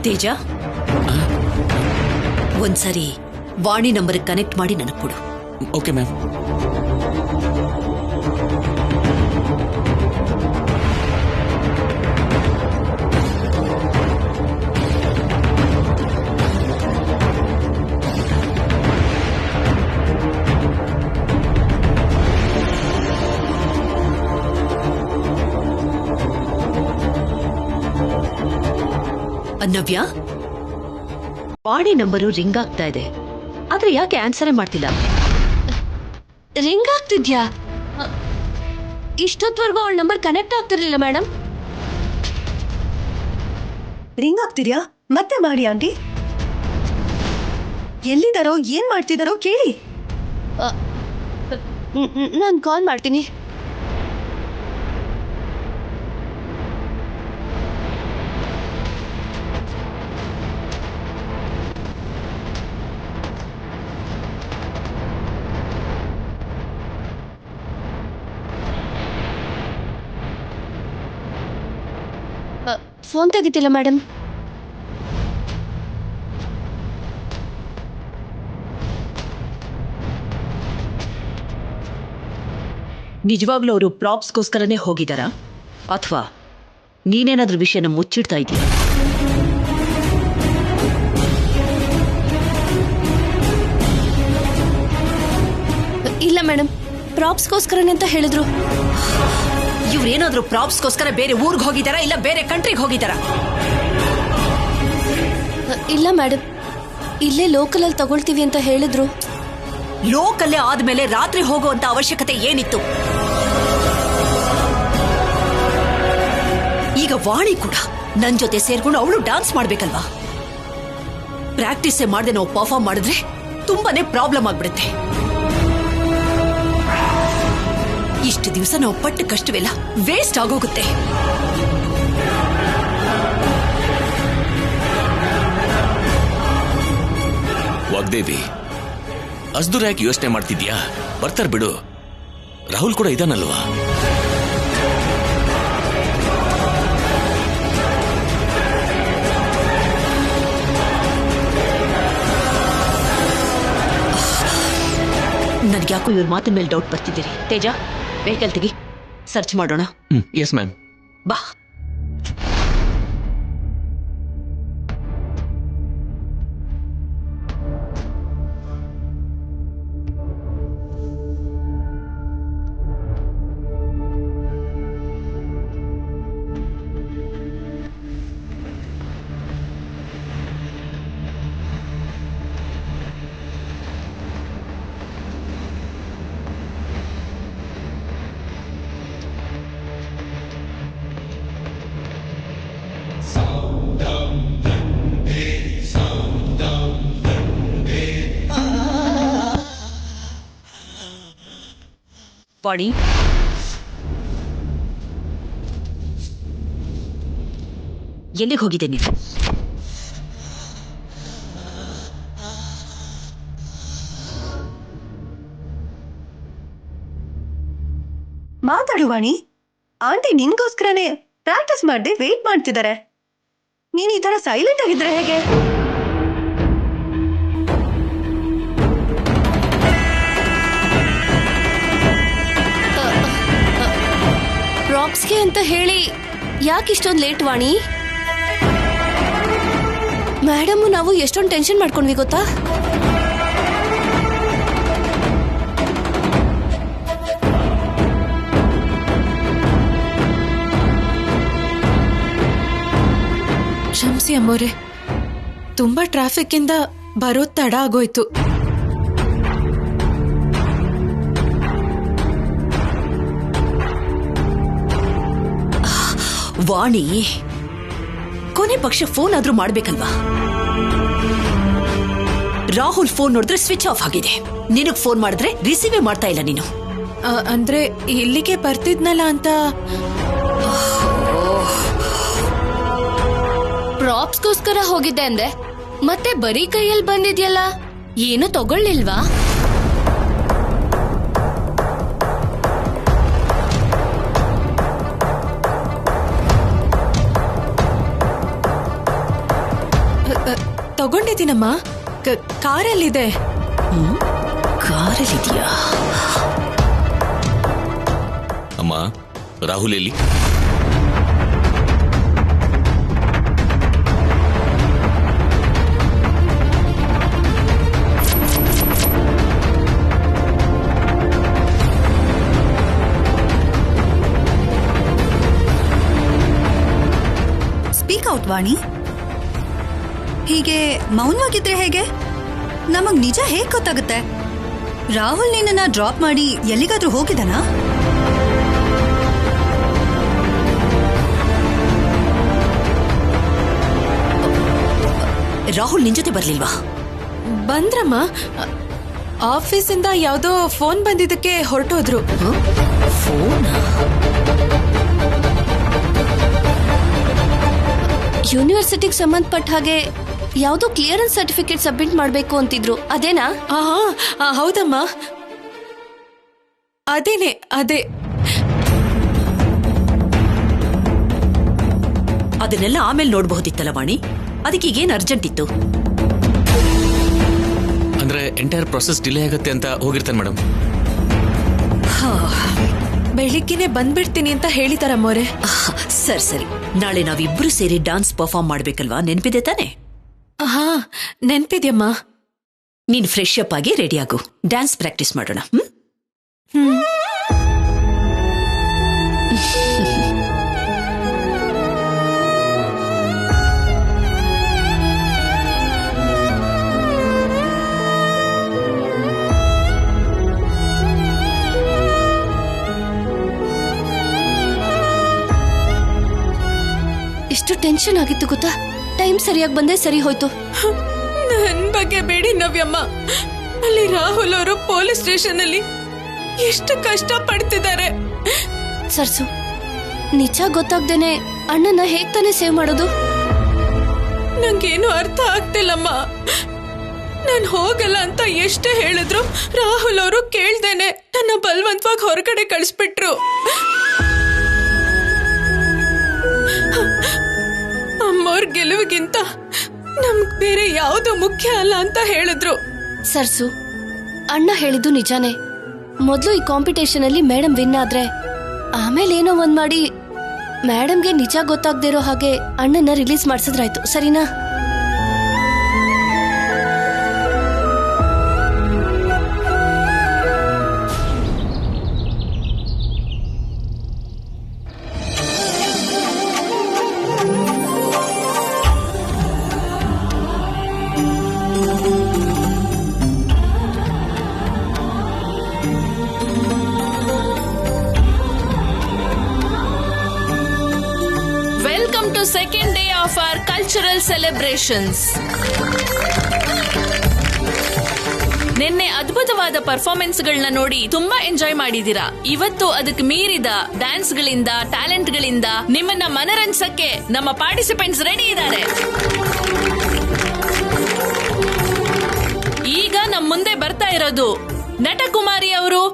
ತೇಜ, ಒಂದ್ಸರಿ ವಾಣಿ ನಂಬರ್ ಕನೆಕ್ಟ್ ಮಾಡಿ ನನಗೆ ಕೊಡು. Okay ma'am. Navya, Vani number ring ಆಗ್ತಾ ಇದೆ, ಆದ್ರೆ ಯಾಕೆ ಆನ್ಸರೇ ಮಾಡ್ತಿಲ್ಲ? ರಿಂಗ್ ಆಗ್ತಿದ್ಯಾ? ಇಷ್ಟೊತ್ವರೆಗೂ ಅವಳ ನಂಬರ್ ಕನೆಕ್ಟ್ ಆಗ್ತಿರ್ಲಿಲ್ಲ ಮೇಡಮ್. ರಿಂಗ್ ಆಗ್ತಿದ್ಯಾ? ಮತ್ತೆ ಮಾಡಿ ಆಂಟಿ. ಎಲ್ಲಿದಾರೋ ಏನ್ ಮಾಡ್ತಿದಾರೋ ಕೇಳಿ. ನಾನು ಕಾಲ್ ಮಾಡ್ತೀನಿ. ಫೋನ್ ತೆಗಿತಿಲ್ಲ ಮೇಡಮ್. ನಿಜವಾಗ್ಲೂ ಅವರು ಪ್ರಾಪ್ಸ್ಗೋಸ್ಕರನೇ ಹೋಗಿದಾರಾ ಅಥವಾ ನೀನೇನಾದ್ರೂ ವಿಷಯನ ಮುಚ್ಚಿಡ್ತಾ ಇದೀಯ? ಇಲ್ಲ ಮೇಡಮ್, ಪ್ರಾಪ್ಸ್ಗೋಸ್ಕರನೇ ಅಂತ ಹೇಳಿದ್ರು. ಇವ್ರೇನಾದ್ರೂ ಪ್ರಾಪ್ಸ್ಗೋಸ್ಕರ ಬೇರೆ ಊರ್ಗ್ ಹೋಗಿದಾರಾ ಇಲ್ಲ ಬೇರೆ ಕಂಟ್ರಿಗೆ ಹೋಗಿದಾರಾ? ಇಲ್ಲ ಮೇಡಮ್, ಇಲ್ಲೇ ಲೋಕಲ್ ಅಲ್ಲಿ ತಗೊಳ್ತೀವಿ ಅಂತ ಹೇಳಿದ್ರು. ಲೋಕಲ್ಲೇ ಆದ್ಮೇಲೆ ರಾತ್ರಿ ಹೋಗುವಂತ ಅವಶ್ಯಕತೆ ಏನಿತ್ತು? ಈಗ ವಾಣಿ ಕೂಡ ನನ್ ಜೊತೆ ಸೇರ್ಕೊಂಡು ಅವಳು ಡಾನ್ಸ್ ಮಾಡ್ಬೇಕಲ್ವಾ? ಪ್ರಾಕ್ಟೀಸೇ ಮಾಡದೆ ನಾವು ಪರ್ಫಾರ್ಮ್ ಮಾಡಿದ್ರೆ ತುಂಬಾನೇ ಪ್ರಾಬ್ಲಮ್ ಆಗ್ಬಿಡುತ್ತೆ. ಇಷ್ಟು ದಿವಸ ನಾವು ಪಟ್ಟ ಕಷ್ಟವೆಲ್ಲ ವೇಸ್ಟ್ ಆಗೋಗುತ್ತೆ. ವಾಗ್ದೇವಿ, ಅಸ್ದೂರ್ ಯಾಕೆ ಯೋಚನೆ ಮಾಡ್ತಿದ್ಯಾ? ಬರ್ತಾರ ಬಿಡು, ರಾಹುಲ್ ಕೂಡ ಇದಾನಲ್ವಾ? ನನ್ಗ್ಯಾಕೋ ಇವ್ರ ಮಾತಿನ ಮೇಲೆ ಡೌಟ್ ಬರ್ತಿದ್ದೀರಿ. ತೇಜ, ವೆಹಿಕಲ್ ತೆಗಿ, ಸರ್ಚ್ ಮಾಡೋಣ. Yes ma'am. ಬಾ. ವಾಣಿ, ಎಲ್ಲಿಗೆ ಹೋಗಿದೆ ನೀನು? ಮಾತಾಡು ವಾಣಿ. ಆಂಟಿ ನಿನ್ಗೋಸ್ಕರನೇ ಪ್ರಾಕ್ಟೀಸ್ ಮಾಡದೆ ವೇಟ್ ಮಾಡ್ತಿದ್ದಾರೆ. ನೀನ್ ಈ ತರ ಸೈಲೆಂಟ್ ಆಗಿದ್ರೆ ಹೇಗೆ? ಪ್ರಾಪ್ಸ್ಗೆ ಅಂತ ಹೇಳಿ ಯಾಕೆ ಇಷ್ಟೊಂದು ಲೇಟ್ ವಾಣಿ? ಮೇಡಮ್ ನಾವು ಎಷ್ಟೊಂದು ಟೆನ್ಷನ್ ಮಾಡ್ಕೊಂಡ್ವಿ ಗೊತ್ತಾ? ಕ್ಷಮಿಸಿ ಅಮ್ಮೋರೆ, ತುಂಬಾ ಟ್ರಾಫಿಕ್ ಇಂದ ಬರೋದ್ ತಡ ಆಗೋಯ್ತು. ವಾಣಿ, ಕೊನೆ ಪಕ್ಷ ಫೋನ್ ಆದ್ರೂ ಮಾಡ್ಬೇಕಲ್ವಾ? ರಾಹುಲ್ ಫೋನ್ ನೋಡಿದ್ರೆ ಸ್ವಿಚ್ ಆಫ್ ಆಗಿದೆ. ನಿನಗ್ ಫೋನ್ ಮಾಡಿದ್ರೆ ರಿಸೀವೇ ಮಾಡ್ತಾ ಇಲ್ಲ ನೀನು. ಅಂದ್ರೆ ಇಲ್ಲಿಗೆ ಬರ್ತಿದ್ನಲ್ಲ ಅಂತ. ಪ್ರಾಪ್ಸ್ಗೋಸ್ಕರ ಹೋಗಿದ್ದೆ ಅಂದೆ, ಮತ್ತೆ ಬರೀ ಕೈಯಲ್ಲಿ ಬಂದಿದ್ಯಲ್ಲ, ಏನು ತಗೊಳ್ಳಿಲ್ವಾ? ತಗೊಂಡಿದ್ದೀನಮ್ಮ, ಕಾರಲ್ಲಿದೆ. ಕಾರಲ್ಲಿದ್ಯಾ? ಅಮ್ಮ, ರಾಹುಲ್ ಎಲ್ಲಿ? ಸ್ಪೀಕ್ ಔಟ್ ವಾಣಿ. ಹೀಗೆ ಮೌನವಾಗಿದ್ರೆ ಹೇಗೆ? ನಮಗ್ ನಿಜ ಹೇಗ್ ಗೊತ್ತಾಗುತ್ತೆ? ರಾಹುಲ್ ನಿನ್ನ ಡ್ರಾಪ್ ಮಾಡಿ ಎಲ್ಲಿಗಾದ್ರೂ ಹೋಗಿದ್ದಾನಾ? ರಾಹುಲ್ ನಿನ್ ಜೊತೆ ಬರ್ಲಿಲ್ವಾ? ಬಂದ್ರಮ್ಮ, ಆಫೀಸಿಂದ ಯಾವ್ದೋ ಫೋನ್ ಬಂದಿದ್ದಕ್ಕೆ ಹೊರಟೋದ್ರು. ಫೋನ್? ಯೂನಿವರ್ಸಿಟಿಗೆ ಸಂಬಂಧಪಟ್ಟ ಹಾಗೆ ಯಾವ್ದೋ ಕ್ಲಿಯರೆನ್ಸ್ ಸರ್ಟಿಫಿಕೇಟ್ ಸಬ್ಮಿಟ್ ಮಾಡ್ಬೇಕು ಅಂತಿದ್ರು, ಅದೇನಾ? ಹೌದಮ್ಮ, ಅದೇನೆ ಅದೇ. ಅದನ್ನೆಲ್ಲ ಆಮೇಲೆ ನೋಡಬಹುದಿತ್ತಲ್ಲ ವಾಣಿ, ಅದಕ್ಕೆ ಈಗೇನ್ ಅರ್ಜೆಂಟ್ ಇತ್ತು? ಅಂದ್ರೆ ಎಂಟೈರ್ ಪ್ರೊಸೆಸ್ ಡಿಲೇ ಆಗುತ್ತೆ ಅಂತ ಹೋಗಿರ್ತಾನೆ ಮೇಡಮ್. ಬೆಳಿಗ್ಗೆನೆ ಬಂದ್ಬಿಡ್ತೀನಿ ಅಂತ ಹೇಳಿದಾರಮ್ಮೋರೆ. ಸರಿ, ನಾಳೆ ನಾವಿಬ್ರು ಸೇರಿ ಡಾನ್ಸ್ ಪರ್ಫಾರ್ಮ್ ಮಾಡ್ಬೇಕಲ್ವಾ? ನೆನ್ಪಿದೆ ತಾನೆ? ಹಾ, ನೆನ್ಪಿದ್ಯಮ್ಮ. ನೀನ್ ಫ್ರೆಶ್ ಅಪ್ ಆಗಿ ರೆಡಿ ಆಗು, ಡ್ಯಾನ್ಸ್ ಪ್ರಾಕ್ಟೀಸ್ ಮಾಡೋಣ. ಎಷ್ಟು ಟೆನ್ಷನ್ ಆಗಿತ್ತು ಗೊತ್ತಾ? ಟೈಮ್ ಸರಿಯಾಗಿ ಬಂದೆ, ಸರಿ ಹೋಯ್ತು. ನನ್ ಬಗ್ಗೆ ಬೇಡಿ ನವ್ಯಮ್ಮ. ಅಲ್ಲಿ ರಾಹುಲ್ ಅವರು ಪೊಲೀಸ್ ಸ್ಟೇಷನ್ ಅಲ್ಲಿ ಎಷ್ಟು ಕಷ್ಟ ಪಡ್ತಿದ್ದಾರೆ. ಸರ್ಸು, ನಿಜ ಗೊತ್ತಾಗ್ದೇನೆ ಅಣ್ಣನ ಹೇಗ್ ತಾನೇ ಸೇವ್ ಮಾಡೋದು? ನಂಗೇನು ಅರ್ಥ ಆಗ್ತಿಲ್ಲಮ್ಮ. ನಾನ್ ಹೋಗಲ್ಲ ಅಂತ ಎಷ್ಟೇ ಹೇಳಿದ್ರು ರಾಹುಲ್ ಅವರು ಕೇಳ್ದೇನೆ ನನ್ನ ಬಲವಂತವಾಗಿ ಹೊರಗಡೆ ಕಳಿಸ್ಬಿಟ್ರು. ಅಮ್ಮವ್ರ ಗೆಲುವಿಗಿಂತ ನಮ್ಗ್ ಬೇರೆ ಯಾವ್ದು ಮುಖ್ಯ ಅಲ್ಲ ಅಂತ ಹೇಳಿದ್ರು. ಸರ್ಸು, ಅಣ್ಣ ಹೇಳಿದ್ದು ನಿಜಾನೇ. ಮೊದ್ಲು ಈ ಕಾಂಪಿಟೇಷನ್ ಅಲ್ಲಿ ಮೇಡಮ್ ವಿನ್ ಆದ್ರೆ ಆಮೇಲೆ ಏನೋ ಒಂದ್ ಮಾಡಿ ಮೇಡಮ್ಗೆ ನಿಜ ಗೊತ್ತಾಗ್ದಿರೋ ಹಾಗೆ ಅಣ್ಣನ ರಿಲೀಸ್ ಮಾಡ್ಸಿದ್ರಾಯ್ತು, ಸರಿನಾ? Welcome to second day of our cultural celebrations. ನಿನ್ನೆ ಅದ್ಭುತವಾದ ಪರ್ಫಾರ್ಮೆನ್ಸ್ಗಳನ್ನ ನೋಡಿ ತುಂಬಾ ಎಂಜಾಯ್ ಮಾಡಿದೀರಾ. ಇವತ್ತು ಅದಕ್ಕೆ ಮೀರಿದ ಡ್ಯಾನ್ಸ್ಗಳಿಂದ, ಟ್ಯಾಲೆಂಟ್ಗಳಿಂದ ನಿಮ್ಮನ್ನ ಮನರಂಜಿಸಕ್ಕೆ ನಮ್ಮ ಪಾರ್ಟಿಸಿಪೆಂಟ್ಸ್ ರೆಡಿ ಇದ್ದಾರೆ. ಈಗ ನಮ್ಮ ಮುಂದೆ ಬರ್ತಾ ಇರೋದು ನಟಕುಮಾರಿ ಅವರು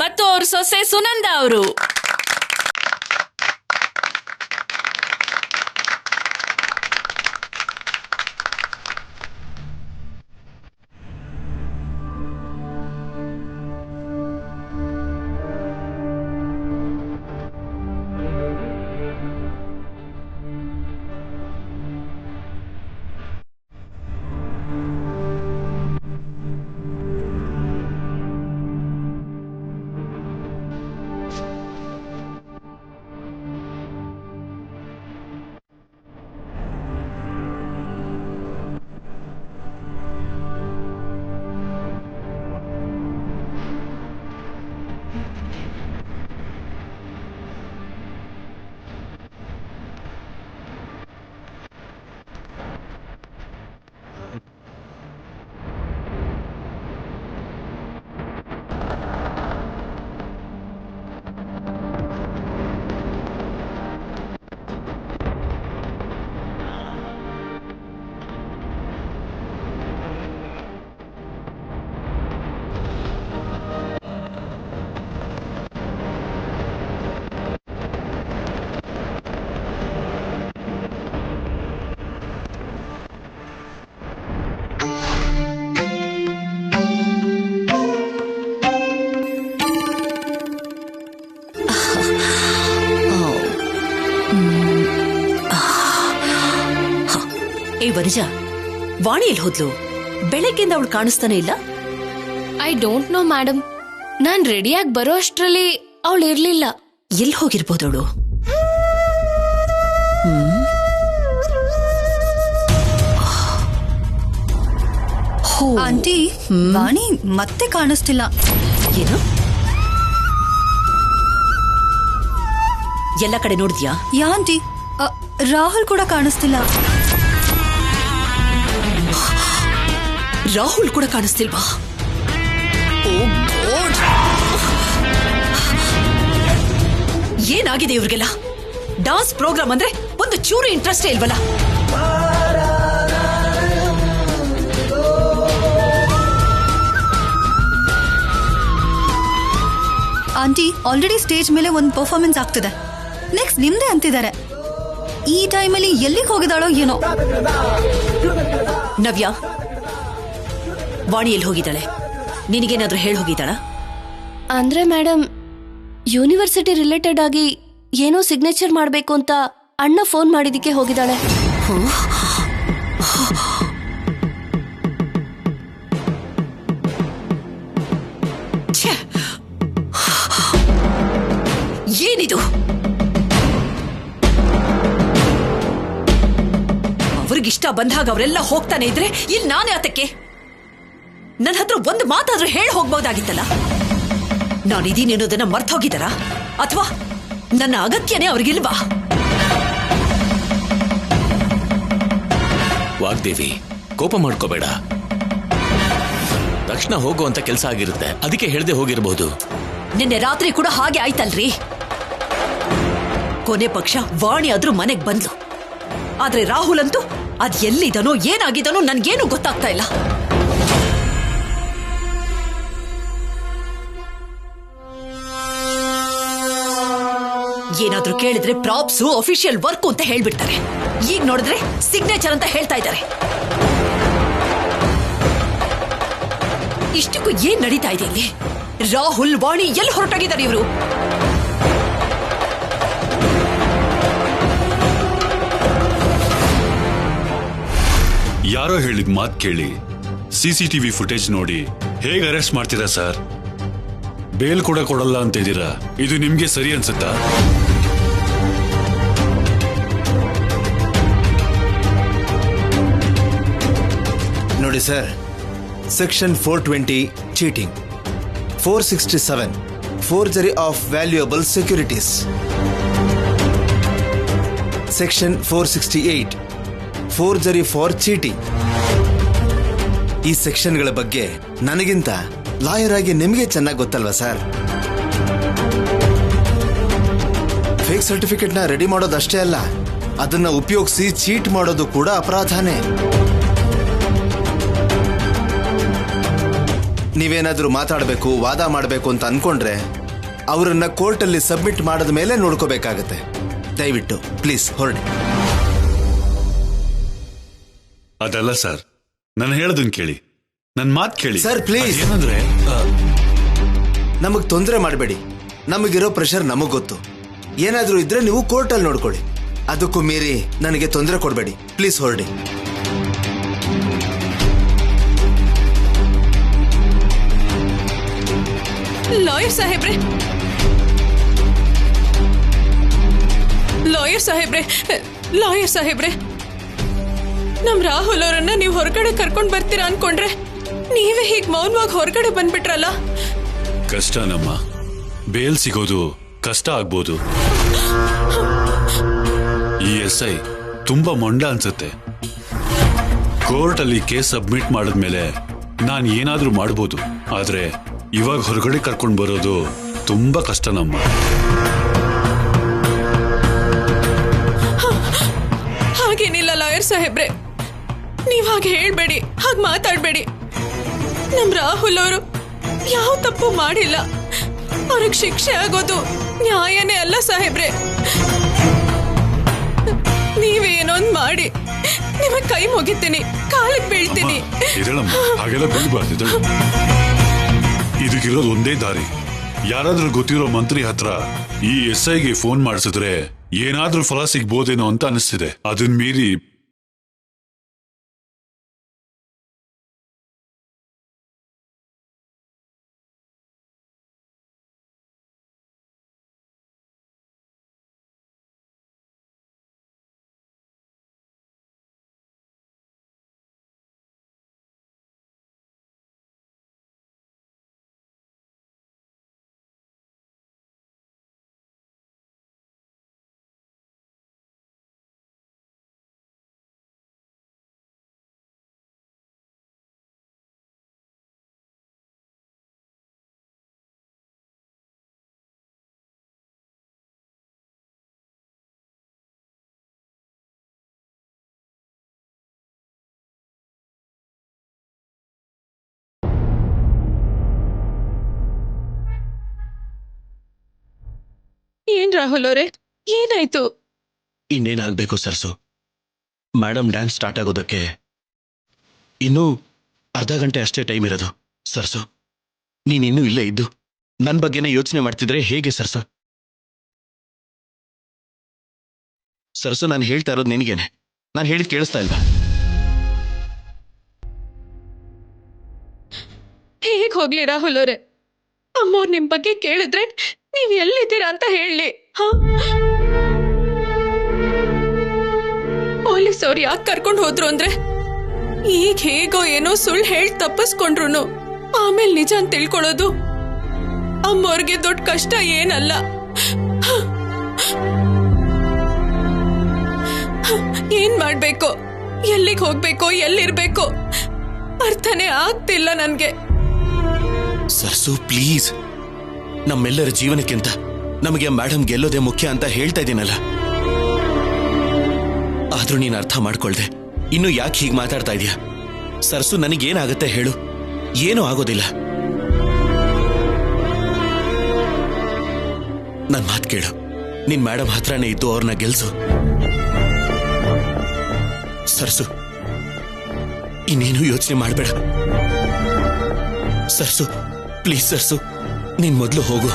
ಮತ್ತು ಅವ್ರ ಸೊಸೆ ಸುನಂದ ಅವರು. ಏ ವನಜ, ವಾಣಿ ಎಲ್ಲಿ ಹೋದ್ಲು? ಬೆಳಗ್ಗೆಯಿಂದ ಅವಳು ಕಾಣಿಸ್ತಾನೆ ಇಲ್ಲ. I don't know madam. ನಾನ್ ರೆಡಿಯಾಗಿ ಬರೋ ಅಷ್ಟ್ರಲ್ಲಿ ಅವಳು ಇರ್ಲಿಲ್ಲ. ಎಲ್ಲಿ ಹೋಗಿರ್ಬೋದು ಅವಳು? ಆಂಟಿ, ವಾಣಿ ಮತ್ತೆ ಕಾಣಿಸ್ತಿಲ್ಲ. ಏನು? ಎಲ್ಲ ಕಡೆ ನೋಡಿದ್ಯಾ? ಯಾ ಆಂಟಿ, ರಾಹುಲ್ ಕೂಡ ಕಾಣಿಸ್ತಿಲ್ಲ. ರಾಹುಲ್ ಕೂಡ ಕಾಣಿಸ್ತಿಲ್ವಾ? ಏನಾಗಿದೆ ಇವ್ರಿಗೆಲ್ಲ? ಡಾನ್ಸ್ ಪ್ರೋಗ್ರಾಮ್ ಅಂದ್ರೆ ಒಂದು ಚೂರು ಇಂಟ್ರೆಸ್ಟೇ ಇಲ್ವಲ್ಲ? ಆಂಟಿ, ಆಲ್ರೆಡಿ ಸ್ಟೇಜ್ ಮೇಲೆ ಒಂದು ಪರ್ಫಾರ್ಮೆನ್ಸ್ ಆಗ್ತಿದೆ. ನೆಕ್ಸ್ಟ್ ನಿಮ್ದೇ ಅಂತಿದ್ದಾರೆ. ಈ ಟೈಮಲ್ಲಿ ಎಲ್ಲಿಗೆ ಹೋಗಿದಾಳೋ ಏನೋ. ನವ್ಯ, ವಾಣಿ ಎಲ್ಲಿ ಹೋಗಿದ್ದಾಳೆ? ನಿನಗೇನಾದ್ರೂ ಹೇಳಿ ಹೋಗಿದ್ದಾಳ? ಅಂದ್ರೆ ಮೇಡಮ್, ಯೂನಿವರ್ಸಿಟಿ ರಿಲೇಟೆಡ್ ಆಗಿ ಏನೋ ಸಿಗ್ನೇಚರ್ ಮಾಡ್ಬೇಕು ಅಂತ ಅಣ್ಣ ಫೋನ್ ಮಾಡಿದಕ್ಕೆ ಹೋಗಿದ್ದಾಳೆ. ಏನಿದು? ಅವ್ರಿಗಿಷ್ಟ ಬಂದಾಗ ಅವರೆಲ್ಲ ಹೋಗ್ತಾನೆ ಇದ್ರೆ ಇಲ್ಲಿ ನಾನೇ ಆತಕ್ಕೆ? ನನ್ನ ಹತ್ರ ಒಂದು ಮಾತಾದ್ರೂ ಹೇಳಿ ಹೋಗ್ಬೋದಾಗಿತ್ತಲ್ಲ. ನಾನಿದೀನಿ ಅನ್ನೋದನ್ನ ಮರ್ತು ಹೋಗಿದ್ದಾರಾ? ಅಥವಾ ನನ್ನ ಅಗತ್ಯನೇ ಅವ್ರಿಗಿಲ್ವಾ? ವಾಗ್ದೇವಿ, ಕೋಪ ಮಾಡ್ಕೋಬೇಡ. ತಕ್ಷಣ ಹೋಗುವಂತ ಕೆಲಸ ಆಗಿರುತ್ತೆ, ಅದಕ್ಕೆ ಹೇಳ್ದೆ ಹೋಗಿರಬಹುದು. ನಿನ್ನೆ ರಾತ್ರಿ ಕೂಡ ಹಾಗೆ ಆಯ್ತಲ್ರಿ. ಕೊನೆ ಪಕ್ಷ ವಾಣಿ ಆದ್ರೂ ಮನೆಗ್ ಬಂದ್ಲು. ಆದ್ರೆ ರಾಹುಲ್ ಅಂತೂ ಅದ್ ಎಲ್ಲಿದನೋ ಏನಾಗಿದನೋ ನನ್ಗೇನು ಗೊತ್ತಾಗ್ತಾ ಇಲ್ಲ. ಏನಾದ್ರೂ ಕೇಳಿದ್ರೆ ಪ್ರಾಪ್ಸು ಅಫಿಷಿಯಲ್ ವರ್ಕ್ ಅಂತ ಹೇಳ್ಬಿಡ್ತಾರೆ. ಈಗ ನೋಡಿದ್ರೆ ಸಿಗ್ನೇಚರ್ ಅಂತ ಹೇಳ್ತಾ ಇದ್ದಾರೆ. ಇಷ್ಟಕ್ಕೂ ಏನ್ ನಡೀತಾ ಇದೆ ಇಲ್ಲಿ? ರಾಹುಲ್, ವಾಣಿ ಎಲ್ಲಿ ಹೊರಟಾಗಿದ್ದಾರೆ ಇವರು? ಯಾರೋ ಹೇಳಿದ ಮಾತು ಕೇಳಿ ಸಿಸಿಟಿವಿ ಫುಟೇಜ್ ನೋಡಿ ಹೇಗೆ ಅರೆಸ್ಟ್ ಮಾಡ್ತೀರಾ ಸರ್? ಬೇಲ್ ಕೂಡ ಕೊಡಲ್ಲ ಅಂತ ಇದ್ದೀರಾ. ಇದು ನಿಮ್ಗೆ ಸರಿ ಅನ್ಸುತ್ತಾ? ನೋಡಿ sir, section 420 cheating, 467 forgery of valuable securities, section 468 forgery for cheating. ಈ ಸೆಕ್ಷನ್ಗಳ ಬಗ್ಗೆ ನನಗಿಂತ ಲಾಯರ್ ಆಗಿ ನಿಮಗೆ ಚೆನ್ನಾಗಿ ಗೊತ್ತಲ್ವಾ ಸರ್? ಫೇಕ್ ಸರ್ಟಿಫಿಕೇಟ್ ನ ರೆಡಿ ಮಾಡೋದಷ್ಟೇ ಅಲ್ಲ, ಅದನ್ನ ಉಪಯೋಗಿಸಿ ಚೀಟ್ ಮಾಡೋದು ಕೂಡ ಅಪರಾಧನೇ. ನೀವೇನಾದ್ರೂ ಮಾತಾಡಬೇಕು, ವಾದ ಮಾಡಬೇಕು ಅಂತ ಅನ್ಕೊಂಡ್ರೆ ಅವರನ್ನ ಕೋರ್ಟಲ್ಲಿ ಸಬ್ಮಿಟ್ ಮಾಡಿದ ಮೇಲೆ ನೋಡ್ಕೋಬೇಕಾಗತ್ತೆ. ದಯವಿಟ್ಟು ಪ್ಲೀಸ್ ಹೊರಡಿ. ಅದಲ್ಲ ಸರ್, ನಾನು ಹೇಳೋದನ್ನ ಕೇಳಿ, ನನ್ನ ಮಾತು ಕೇಳಿ ಸರ್. ಪ್ಲೀಸ್ ಏನಂದ್ರೆ, ನಮಗ್ ತೊಂದರೆ ಮಾಡಬೇಡಿ. ನಮಗಿರೋ ಪ್ರೆಷರ್ ನಮಗ್ ಗೊತ್ತು. ಏನಾದ್ರೂ ಇದ್ರೆ ನೀವು ಕೋರ್ಟಲ್ಲಿ ನೋಡ್ಕೊಳ್ಳಿ. ಅದಕ್ಕೂ ಮೀರಿ ನನಗೆ ತೊಂದರೆ ಕೊಡಬೇಡಿ. ಪ್ಲೀಸ್ ಹೊರಡಿ. ಲಾಯರ್ ಸಾಹೇಬ್ರೆ, ಲಾಯರ್ ಸಾಹೇಬ್ರೆ, ಲಾಯರ್ ಸಾಹೇಬ್ರೆ, ನಮ್ ರಾಹುಲ್ ಅವರನ್ನ ನೀವು ಹೊರಗಡೆ ಕರ್ಕೊಂಡ್ ಬರ್ತೀರಾ ಅನ್ಕೊಂಡ್ರೆ ನೀವೇ ಹೀಗ್ ಮೌನವಾಗಿ ಹೊರಗಡೆ ಬಂದ್ಬಿಟ್ರಲ್ಲ. ಕಷ್ಟನಮ್ಮ, ಬೇಲ್ ಸಿಗೋದು ಕಷ್ಟ ಆಗ್ಬೋದು. ಈ SI ತುಂಬಾ ಮೊಂಡ ಅನ್ಸುತ್ತೆ. ಕೋರ್ಟ್ ಅಲ್ಲಿ ಕೇಸ್ ಸಬ್ಮಿಟ್ ಮಾಡಿದ್ಮೇಲೆ ನಾನು ಏನಾದ್ರೂ ಮಾಡ್ಬೋದು, ಆದ್ರೆ ಇವಾಗ ಹೊರಗಡೆ ಕರ್ಕೊಂಡು ಬರೋದು ತುಂಬಾ ಕಷ್ಟನಮ್ಮ. ಹಾಗೇನಿಲ್ಲ ಲಾಯರ್ ಸಾಹೇಬ್ರೆ, ನೀವ್ ಹಾಗೆ ಹೇಳ್ಬೇಡಿ, ಹಾಗೆ ಮಾತಾಡ್ಬೇಡಿ. ನಮ್ ರಾಹುಲ್ ಅವರು ಯಾವ ತಪ್ಪು ಮಾಡಿಲ್ಲ. ಅವ್ರಿಗೆ ಶಿಕ್ಷೆ ಆಗೋದು ನ್ಯಾಯನೇ ಅಲ್ಲ ಸಾಹೇಬ್ರೆ. ನೀವೇನೊಂದ್ ಮಾಡಿ ನಿಮಗ್ ಕೈ ಮುಗಿತೀನಿ, ಕಾಲಿಗೆ ಬೀಳ್ತೀನಿ. ಹಾಗೆಲ್ಲ ಬೀಳ್ಬಾರ್ದು. ಇದಕ್ಕಿರೋದು ಒಂದೇ ದಾರಿ. ಯಾರಾದ್ರೂ ಗೊತ್ತಿರೋ ಮಂತ್ರಿ ಹತ್ರ ಈ SIಗೆ ಫೋನ್ ಮಾಡಿಸಿದ್ರೆ ಏನಾದ್ರೂ ಫಲ ಸಿಗ್ಬೋದೇನೋ ಅಂತ ಅನಿಸ್ತಿದೆ. ಅದನ್ ಮೀರಿ ಏನ್ ರಾಹುಲ್ ಅವರೇ, ಏನಾಯ್ತು? ಇನ್ನೇನಾಗಬೇಕು ಸರ್ಸು? ಮೇಡಮ್ ಡ್ಯಾನ್ಸ್ ಸ್ಟಾರ್ಟ್ ಆಗೋದಕ್ಕೆ ಇನ್ನೂ ಅರ್ಧ ಗಂಟೆ ಅಷ್ಟೇ ಟೈಮ್ ಇರೋದು. ಸರ್ಸು, ನೀನಿನ್ನೂ ಇಲ್ಲೇ ಇದ್ದು ನನ್ನ ಬಗ್ಗೆನೇ ಯೋಚನೆ ಮಾಡ್ತಿದ್ರೆ ಹೇಗೆ ಸರ್ಸು? ಸರ್ಸು, ನಾನು ಹೇಳ್ತಾ ಇರೋದು ನಿನಗೇನೆ. ನಾನು ಹೇಳಿದ್ ಕೇಳಿಸ್ತಾ ಇಲ್ವಾ? ಹೇಗ್ ಹೋಗ್ಲಿ ರಾಹುಲ್ ಅವರೇ? ಅಮ್ಮವ್ರು ನಿಮ್ ಬಗ್ಗೆ ಕೇಳಿದ್ರೆ ನೀವ್ ಎಲ್ಲಿದ್ದೀರಾ ಅಂತ ಹೇಳಿ. ಪೊಲೀಸ್ ಅವ್ರು ಯಾಕೆ ಕರ್ಕೊಂಡು ಹೋದ್ರು ಅಂದ್ರೆ, ಈಗ ಹೇಗೋ ಏನೋ ಸುಳ್ಳು ಹೇಳಿ ತಪ್ಪಿಸ್ಕೊಂಡ್ರು ಆಮೇಲೆ ನಿಜ ಅಂತ ತಿಳ್ಕೊಳ್ಳೋದು ಅಮ್ಮವ್ರಿಗೆ ದೊಡ್ಡ ಕಷ್ಟ ಏನಲ್ಲ. ಏನ್ ಮಾಡ್ಬೇಕು, ಎಲ್ಲಿಗೆ ಹೋಗ್ಬೇಕು, ಎಲ್ಲಿರ್ಬೇಕು ಅರ್ಥನೇ ಆಗ್ತಿಲ್ಲ ನನ್ಗೆ. ಸರ್ಸು ಪ್ಲೀಸ್, ನಮ್ಮೆಲ್ಲರ ಜೀವನಕ್ಕಿಂತ ನಮಗೆ ಮೇಡಮ್ ಗೆಲ್ಲೋದೇ ಮುಖ್ಯ ಅಂತ ಹೇಳ್ತಾ ಇದ್ದೀನಲ್ಲ. ಆದ್ರೂ ನೀನು ಅರ್ಥ ಮಾಡ್ಕೊಳ್ದೆ ಇನ್ನು ಯಾಕೆ ಹೀಗೆ ಮಾತಾಡ್ತಾ ಇದೀಯ? ಸರ್ಸು, ನನಗೇನಾಗತ್ತೆ ಹೇಳು? ಏನೂ ಆಗೋದಿಲ್ಲ. ನನ್ ಮಾತು ಕೇಳು. ನಿನ್ ಮೇಡಮ್ ಹತ್ರನೇ ಇದ್ದು ಅವ್ರನ್ನ ಗೆಲ್ಸು. ಸರ್ಸು, ಇನ್ನೇನು ಯೋಚನೆ ಮಾಡಬೇಡ. ಸರ್ಸು ಪ್ಲೀಸ್ ಸರ್ಸು, ನೀನ್ ಮೊದಲು ಹೋಗು.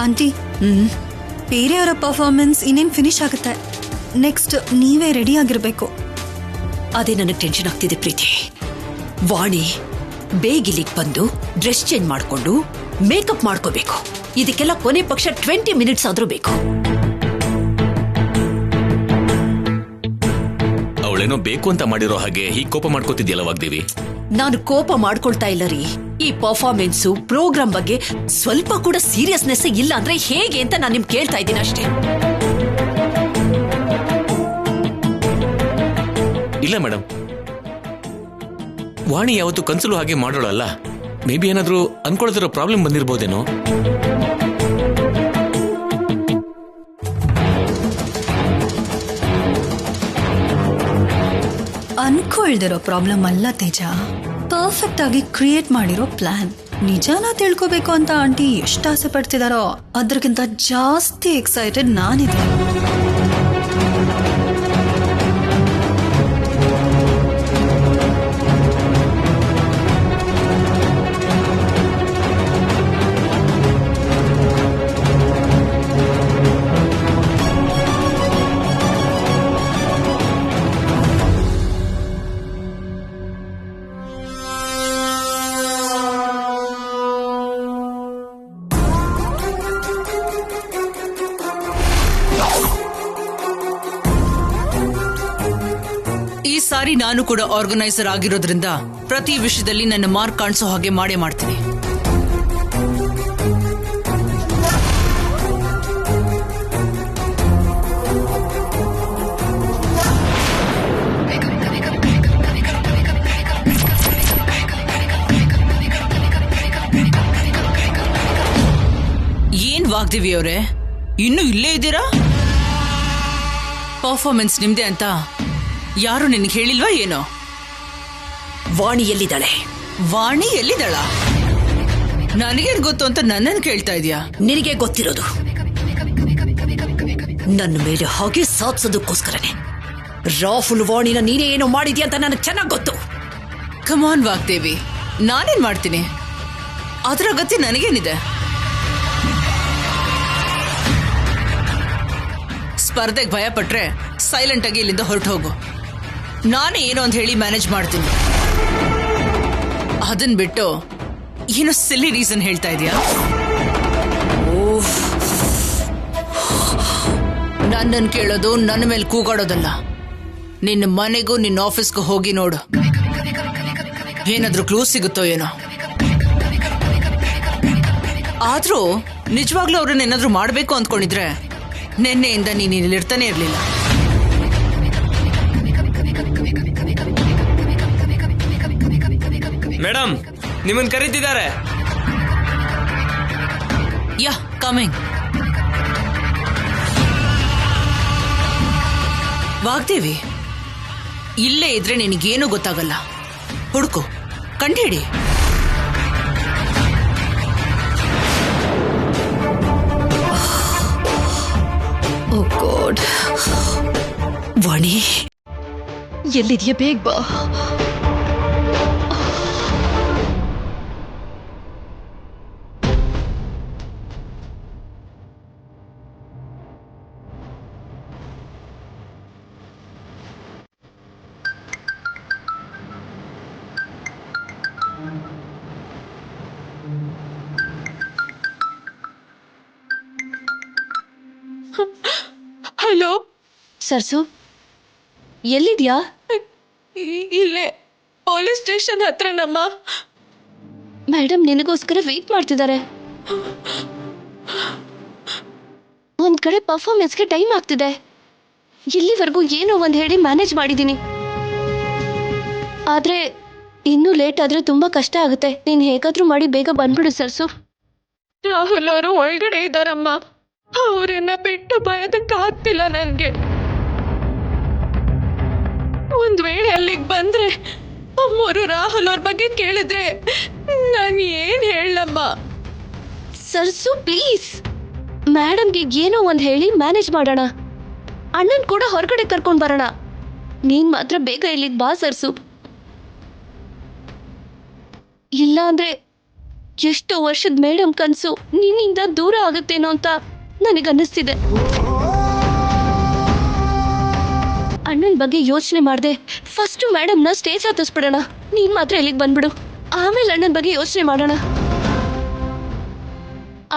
ಆಂಟಿ, ಬೇರೆಯವರ ಪರ್ಫಾರ್ಮೆನ್ಸ್ ಇನ್ನೇನು ಫಿನಿಶ್ ಆಗುತ್ತೆ. ನೆಕ್ಸ್ಟ್ ನೀವೇ ರೆಡಿ ಆಗಿರ್ಬೇಕು. ಅದೇ ನನಗೆ ಟೆನ್ಷನ್ ಆಗ್ತಿದೆ ಪ್ರೀತಿ. ವಾಣಿ ಬೇಗಿಲಿಗೆ ಬಂದು ಡ್ರೆಸ್ ಚೇಂಜ್ ಮಾಡ್ಕೊಂಡು ಮೇಕಪ್ ಮಾಡ್ಕೋಬೇಕು. ಇದಕ್ಕೆಲ್ಲ ಕೊನೆ ಪಕ್ಷ 20 ಮಿನಿಟ್ಸ್ ಆದ್ರೂ ಬೇಕು. ಅವಳೇನೋ ಬೇಕು ಅಂತ ಮಾಡಿರೋ ಹಾಗೆ ಹೀಗೆ ಕೋಪ ಮಾಡ್ಕೋತಿದ್ಯಲ್ಲ ವಾಗ್ದೇವಿ? ನಾನು ಕೋಪ ಮಾಡ್ಕೊಳ್ತಾ ಇಲ್ಲ ರೀ. ಈ ಪರ್ಫಾರ್ಮೆನ್ಸು ಪ್ರೋಗ್ರಾಮ್ ಬಗ್ಗೆ ಸ್ವಲ್ಪ ಕೂಡ ಸೀರಿಯಸ್ನೆಸ್ ಇಲ್ಲ ಅಂದ್ರೆ ಹೇಗೆ ಅಂತ ನಾನು ನಿಮ್ಗೆ ಕೇಳ್ತಾ ಇದ್ದೀನಿ ಅಷ್ಟೇ. ಇಲ್ಲ ಮೇಡಮ್, ವಾಣಿ ಯಾವತ್ತು ಕನ್ಸಲು ಹಾಗೆ ಮಾಡೋಳಲ್ಲ. ಮೇ ಬಿ ಏನಾದ್ರೂ ಅನ್ಕೊಳ್ತಿರೋ ಪ್ರಾಬ್ಲಮ್ ಬಂದಿರ್ಬೋದೇನೋ. ಅನ್ಕೊಳ್ದಿರೋ ಪ್ರಾಬ್ಲಮ್ ಅಲ್ಲ ತೇಜ, ಪರ್ಫೆಕ್ಟ್ ಆಗಿ ಕ್ರಿಯೇಟ್ ಮಾಡಿರೋ ಪ್ಲಾನ್. ನಿಜಾನ ತಿಳ್ಕೋಬೇಕು ಅಂತ ಆಂಟಿ ಎಷ್ಟು ಆಸೆ ಪಡ್ತಿದಾರೋ ಅದ್ರಕ್ಕಿಂತ ಜಾಸ್ತಿ ಎಕ್ಸೈಟೆಡ್ ನಾನಿದೆ. ಈ ಸಾರಿ ನಾನು ಕೂಡ ಆರ್ಗನೈಸರ್ ಆಗಿರೋದ್ರಿಂದ ಪ್ರತಿ ವಿಷಯದಲ್ಲಿ ನನ್ನ ಮಾರ್ಕ್ ಕಾಣಿಸೋ ಹಾಗೆ ಮಾಡೇ ಮಾಡ್ತೀನಿ. ಏನ್ ವಾಗ್ದೇವಿ ಅವರೇ, ಇನ್ನೂ ಇಲ್ಲೇ ಇದ್ದೀರಾ? ಪರ್ಫಾರ್ಮೆನ್ಸ್ ನಿಮ್ದೆ ಅಂತ ಯಾರು ನಿನಗೆ ಹೇಳಿಲ್ವಾ ಏನೋ? ವಾಣಿ ಎಲ್ಲಿದ್ದಾಳೆ? ವಾಣಿ ಎಲ್ಲಿದ್ದಾಳ? ನನಗೇನ್ ಗೊತ್ತು ಅಂತ ನನ್ನನ್ನು ಕೇಳ್ತಾ ಇದೀಯಾ? ನಿನಗೆ ಗೊತ್ತಿರೋದು. ನನ್ನ ಮೇಲೆ ಹಾಗೆ ಸಾಧಿಸೋದಕ್ಕೋಸ್ಕರನೇ ರಾಹುಲ್ ವಾಣಿನ ನೀನೇ ಏನೋ ಮಾಡಿದ್ಯಾ ಅಂತ ನನಗೆ ಚೆನ್ನಾಗಿ ಗೊತ್ತು. ಕಮಾನ್ ವಾಗ್ದೇವಿ, ನಾನೇನ್ ಮಾಡ್ತೀನಿ? ಅದರ ಅಗತ್ಯ ನನಗೇನಿದೆ? ಸ್ಪರ್ಧೆಗೆ ಭಯ ಪಟ್ರೆ ಸೈಲೆಂಟ್ ಆಗಿ ಇಲ್ಲಿಂದ ಹೊರಟು ಹೋಗು. ನಾನೇ ಏನೋ ಅಂತ ಹೇಳಿ ಮ್ಯಾನೇಜ್ ಮಾಡ್ತೀನಿ. ಅದನ್ ಬಿಟ್ಟು ಏನೋ ಸಿಲ್ಲಿ ರೀಸನ್ ಹೇಳ್ತಾ ಇದೀಯಾ? ನನ್ನನ್ನು ಕೇಳೋದು ನನ್ನ ಮೇಲೆ ಕೂಗಾಡೋದಲ್ಲ. ನಿನ್ನ ಮನೆಗೂ ನಿನ್ನ ಆಫೀಸ್ಗೂ ಹೋಗಿ ನೋಡು, ಏನಾದ್ರೂ ಕ್ಲೂ ಸಿಗುತ್ತೋ ಏನೋ. ಆದ್ರೂ ನಿಜವಾಗ್ಲೂ ಅವ್ರನ್ನ ಏನಾದ್ರೂ ಮಾಡ್ಬೇಕು ಅಂದ್ಕೊಂಡಿದ್ರೆ ನಿನ್ನೆಯಿಂದ ನೀನು ಇಲ್ಲಿರ್ತಾನೆ ಇರ್ಲಿಲ್ಲ. ಮೇಡಮ್, ನಿಮ್ಮನ್ನ ಕರೀತಿದ್ದಾರೆ. ಯಾ ಕಮಿಂಗ್. ವಾಗ್ದೇವಿ, ಇಲ್ಲೇ ಇದ್ರೆ ನಿನಗೇನು ಗೊತ್ತಾಗಲ್ಲ. ಹುಡುಕು, ಕಂಡುಹಿಡಿ. ಓ ಗಾಡ್. ವಾಣಿ, ಎಲ್ಲಿದೆಯಾ? ಬೇಗ ಬಾ. ಹಲೋ ಸರ್ಸು, ಎಲ್ಲಿದ್ಯಾ? ಇಲ್ಲೇ ಪೊಲೀಸ್ ಸ್ಟೇಷನ್ ಹತ್ರ. ನಮ್ಮ ಮೇಡಮ್ ನಿನಗೋಸ್ಕರ ವೇಟ್ ಮಾಡ್ತಿದ್ದಾರೆ. ಒಂದ್ ಕಡೆ ಪರ್ಫಾರ್ಮೆನ್ಸ್ಗೆ ಟೈಮ್ ಆಗ್ತಿದೆ. ಇಲ್ಲಿವರೆಗೂ ಏನೋ ಒಂದ್ ಹೇಳಿ ಮ್ಯಾನೇಜ್ ಮಾಡಿದ್ದೀನಿ. ಆದ್ರೆ ಇನ್ನೂ ಲೇಟ್ ಆದ್ರೆ ತುಂಬಾ ಕಷ್ಟ ಆಗುತ್ತೆ. ನೀನ್ ಹೇಗಾದ್ರೂ ಮಾಡಿ ಬೇಗ ಬಂದ್ಬಿಡು ಸರ್ಸು. ರಾಹುಲ್ ಅವರು ಒಳಗಡೆ ಇದ್ದಾರಮ್ಮ. ಅವರನ್ನ ಬಿಟ್ಟು ಬರೋದಕ್ಕಾಗ್ತಿಲ್ಲ ನನ್ಗೆ. ಒಂದ್ ವೇಳೆ ಅಲ್ಲಿಗೆ ಬಂದ್ರೆ ಅಮ್ಮೋರು ರಾಹುಲ್ ಅವ್ರ ಬಗ್ಗೆ ಕೇಳಿದ್ರೆ ನಾನು ಏನ್ ಹೇಳಮ್ಮ? ಸರ್ಸು ಪ್ಲೀಸ್, ಮೇಡಮ್ಗೆ ಏನೋ ಒಂದ್ ಹೇಳಿ ಮ್ಯಾನೇಜ್ ಮಾಡೋಣ. ಅಣ್ಣನ್ ಕೂಡ ಹೊರಗಡೆ ಕರ್ಕೊಂಡ್ ಬರೋಣ. ನೀನ್ ಮಾತ್ರ ಬೇಗ ಇಲ್ಲಿಗೆ ಬಾ ಸರ್ಸು. ಇಲ್ಲ ಅಂದ್ರೆ ಎಷ್ಟೋ ವರ್ಷದ ಮೇಡಮ್ ಕನ್ಸು ನಿನ್ನಿಂದ ದೂರ ಆಗುತ್ತೇನೋ ಅಂತ ನನಗನ್ನಿಸ್ತಿದೆ. ಅಣ್ಣನ ಬಗ್ಗೆ ಯೋಚನೆ ಮಾಡ್ದೆ ಫಸ್ಟ್ ಮೇಡಮ್ನ ಸ್ಟೇಜ್ ಹತ್ತಿಸ್ಬಿಡೋಣ. ನೀನ್ ಮಾತ್ರ ಇಲ್ಲಿಗೆ ಬಂದ್ಬಿಡು, ಆಮೇಲೆ ಅಣ್ಣನ ಬಗ್ಗೆ ಯೋಚನೆ ಮಾಡೋಣ.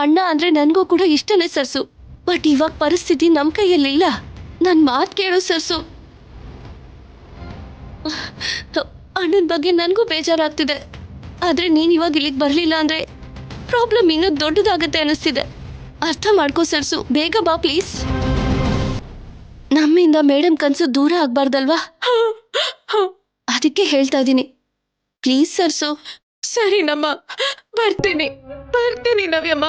ಅಣ್ಣ ಅಂದ್ರೆ ನನ್ಗೂ ಕೂಡ ಇಷ್ಟನೇ ಸರ್ಸು. ಬಟ್ ಇವಾಗ ಪರಿಸ್ಥಿತಿ ನಮ್ ಕೈಯಲ್ಲಿಲ್ಲ. ನನ್ ಮಾತ್ ಕೇಳು ಸರ್ಸು. ಅಣ್ಣನ ಬಗ್ಗೆ ನನ್ಗೂ ಬೇಜಾರಾಗ್ತಿದೆ. ಆದ್ರೆ ನೀನ್ ಇವಾಗ ಇಲ್ಲಿಗೆ ಬರ್ಲಿಲ್ಲ ಅಂದ್ರೆ ಪ್ರಾಬ್ಲಮ್ ಇನ್ನೂ ದೊಡ್ಡದಾಗತ್ತೆ ಅನಿಸ್ತಿದೆ. ಅರ್ಥ ಮಾಡ್ಕೋ ಸರ್ಸು, ಬೇಗ ಬಾ ಪ್ಲೀಸ್. ನಮ್ಮಿಂದ ಮೇಡಮ್ ಕನ್ಸು ದೂರ ಆಗ್ಬಾರ್ದಲ್ವಾ? ಅದಕ್ಕೆ ಹೇಳ್ತಾ ಇದ್ದೀನಿ, ಪ್ಲೀಸ್ ಸರ್ಸು. ಸರಿನಮ್ಮ, ಬರ್ತೀನಿ ನವ್ಯಮ್ಮ.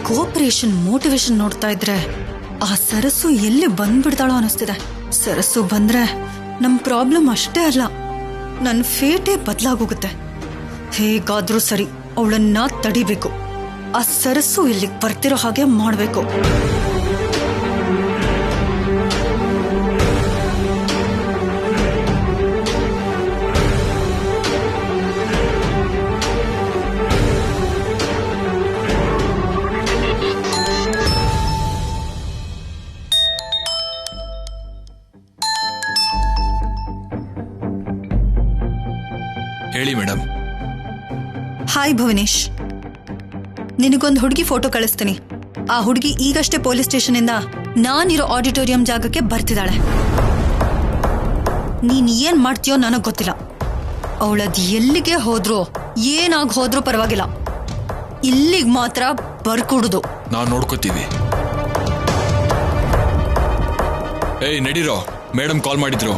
ಕೋಪರೇಷನ್ ಮೋಟಿವೇಶನ್ ನೋಡ್ತಾ ಇದ್ರೆ ಆ ಸರಸ್ಸು ಎಲ್ಲಿ ಬಂದ್ಬಿಡ್ತಾಳೋ ಅನಿಸ್ತಿದೆ. ಸರಸ್ಸು ಬಂದ್ರೆ ನಮ್ ಪ್ರಾಬ್ಲಮ್ ಅಷ್ಟೇ ಅಲ್ಲ, ನನ್ನ ಫೇಟೇ ಬದಲಾಗೋಗುತ್ತೆ. ಹೇಗಾದ್ರೂ ಸರಿ ಅವಳನ್ನ ತಡಿಬೇಕು. ಆ ಸರಸ್ಸು ಇಲ್ಲಿಗೆ ಬರ್ತಿರೋ ಹಾಗೆ ಮಾಡ್ಬೇಕು. ಹೇಳಿ ಮೇಡಮ್. ಹಾಯ್ ಭುವನೇಶ್, ನಿನಗೊಂದು ಹುಡುಗಿ ಫೋಟೋ ಕಳಿಸ್ತೀನಿ. ಆ ಹುಡುಗಿ ಈಗಷ್ಟೇ ಪೊಲೀಸ್ ಸ್ಟೇಷನ್ ಇಂದ ನಾನಿರೋ ಆಡಿಟೋರಿಯಂ ಜಾಗಕ್ಕೆ ಬರ್ತಿದ್ದಾಳೆ. ನೀನ್ ಏನ್ ಮಾಡ್ತೀಯೋ ನನಗ್ ಗೊತ್ತಿಲ್ಲ. ಅವಳದ್ ಎಲ್ಲಿಗೆ ಹೋದ್ರು ಏನಾಗ್ ಹೋದ್ರೂ ಪರವಾಗಿಲ್ಲ, ಇಲ್ಲಿಗ್ ಮಾತ್ರ ಬರ್ಕೊಡುದು. ನಾವು ನೋಡ್ಕೋತೀವಿ. ಏಯ್ ನಡೀರೋ, ಮೇಡಮ್ ಕಾಲ್ ಮಾಡಿದ್ರು.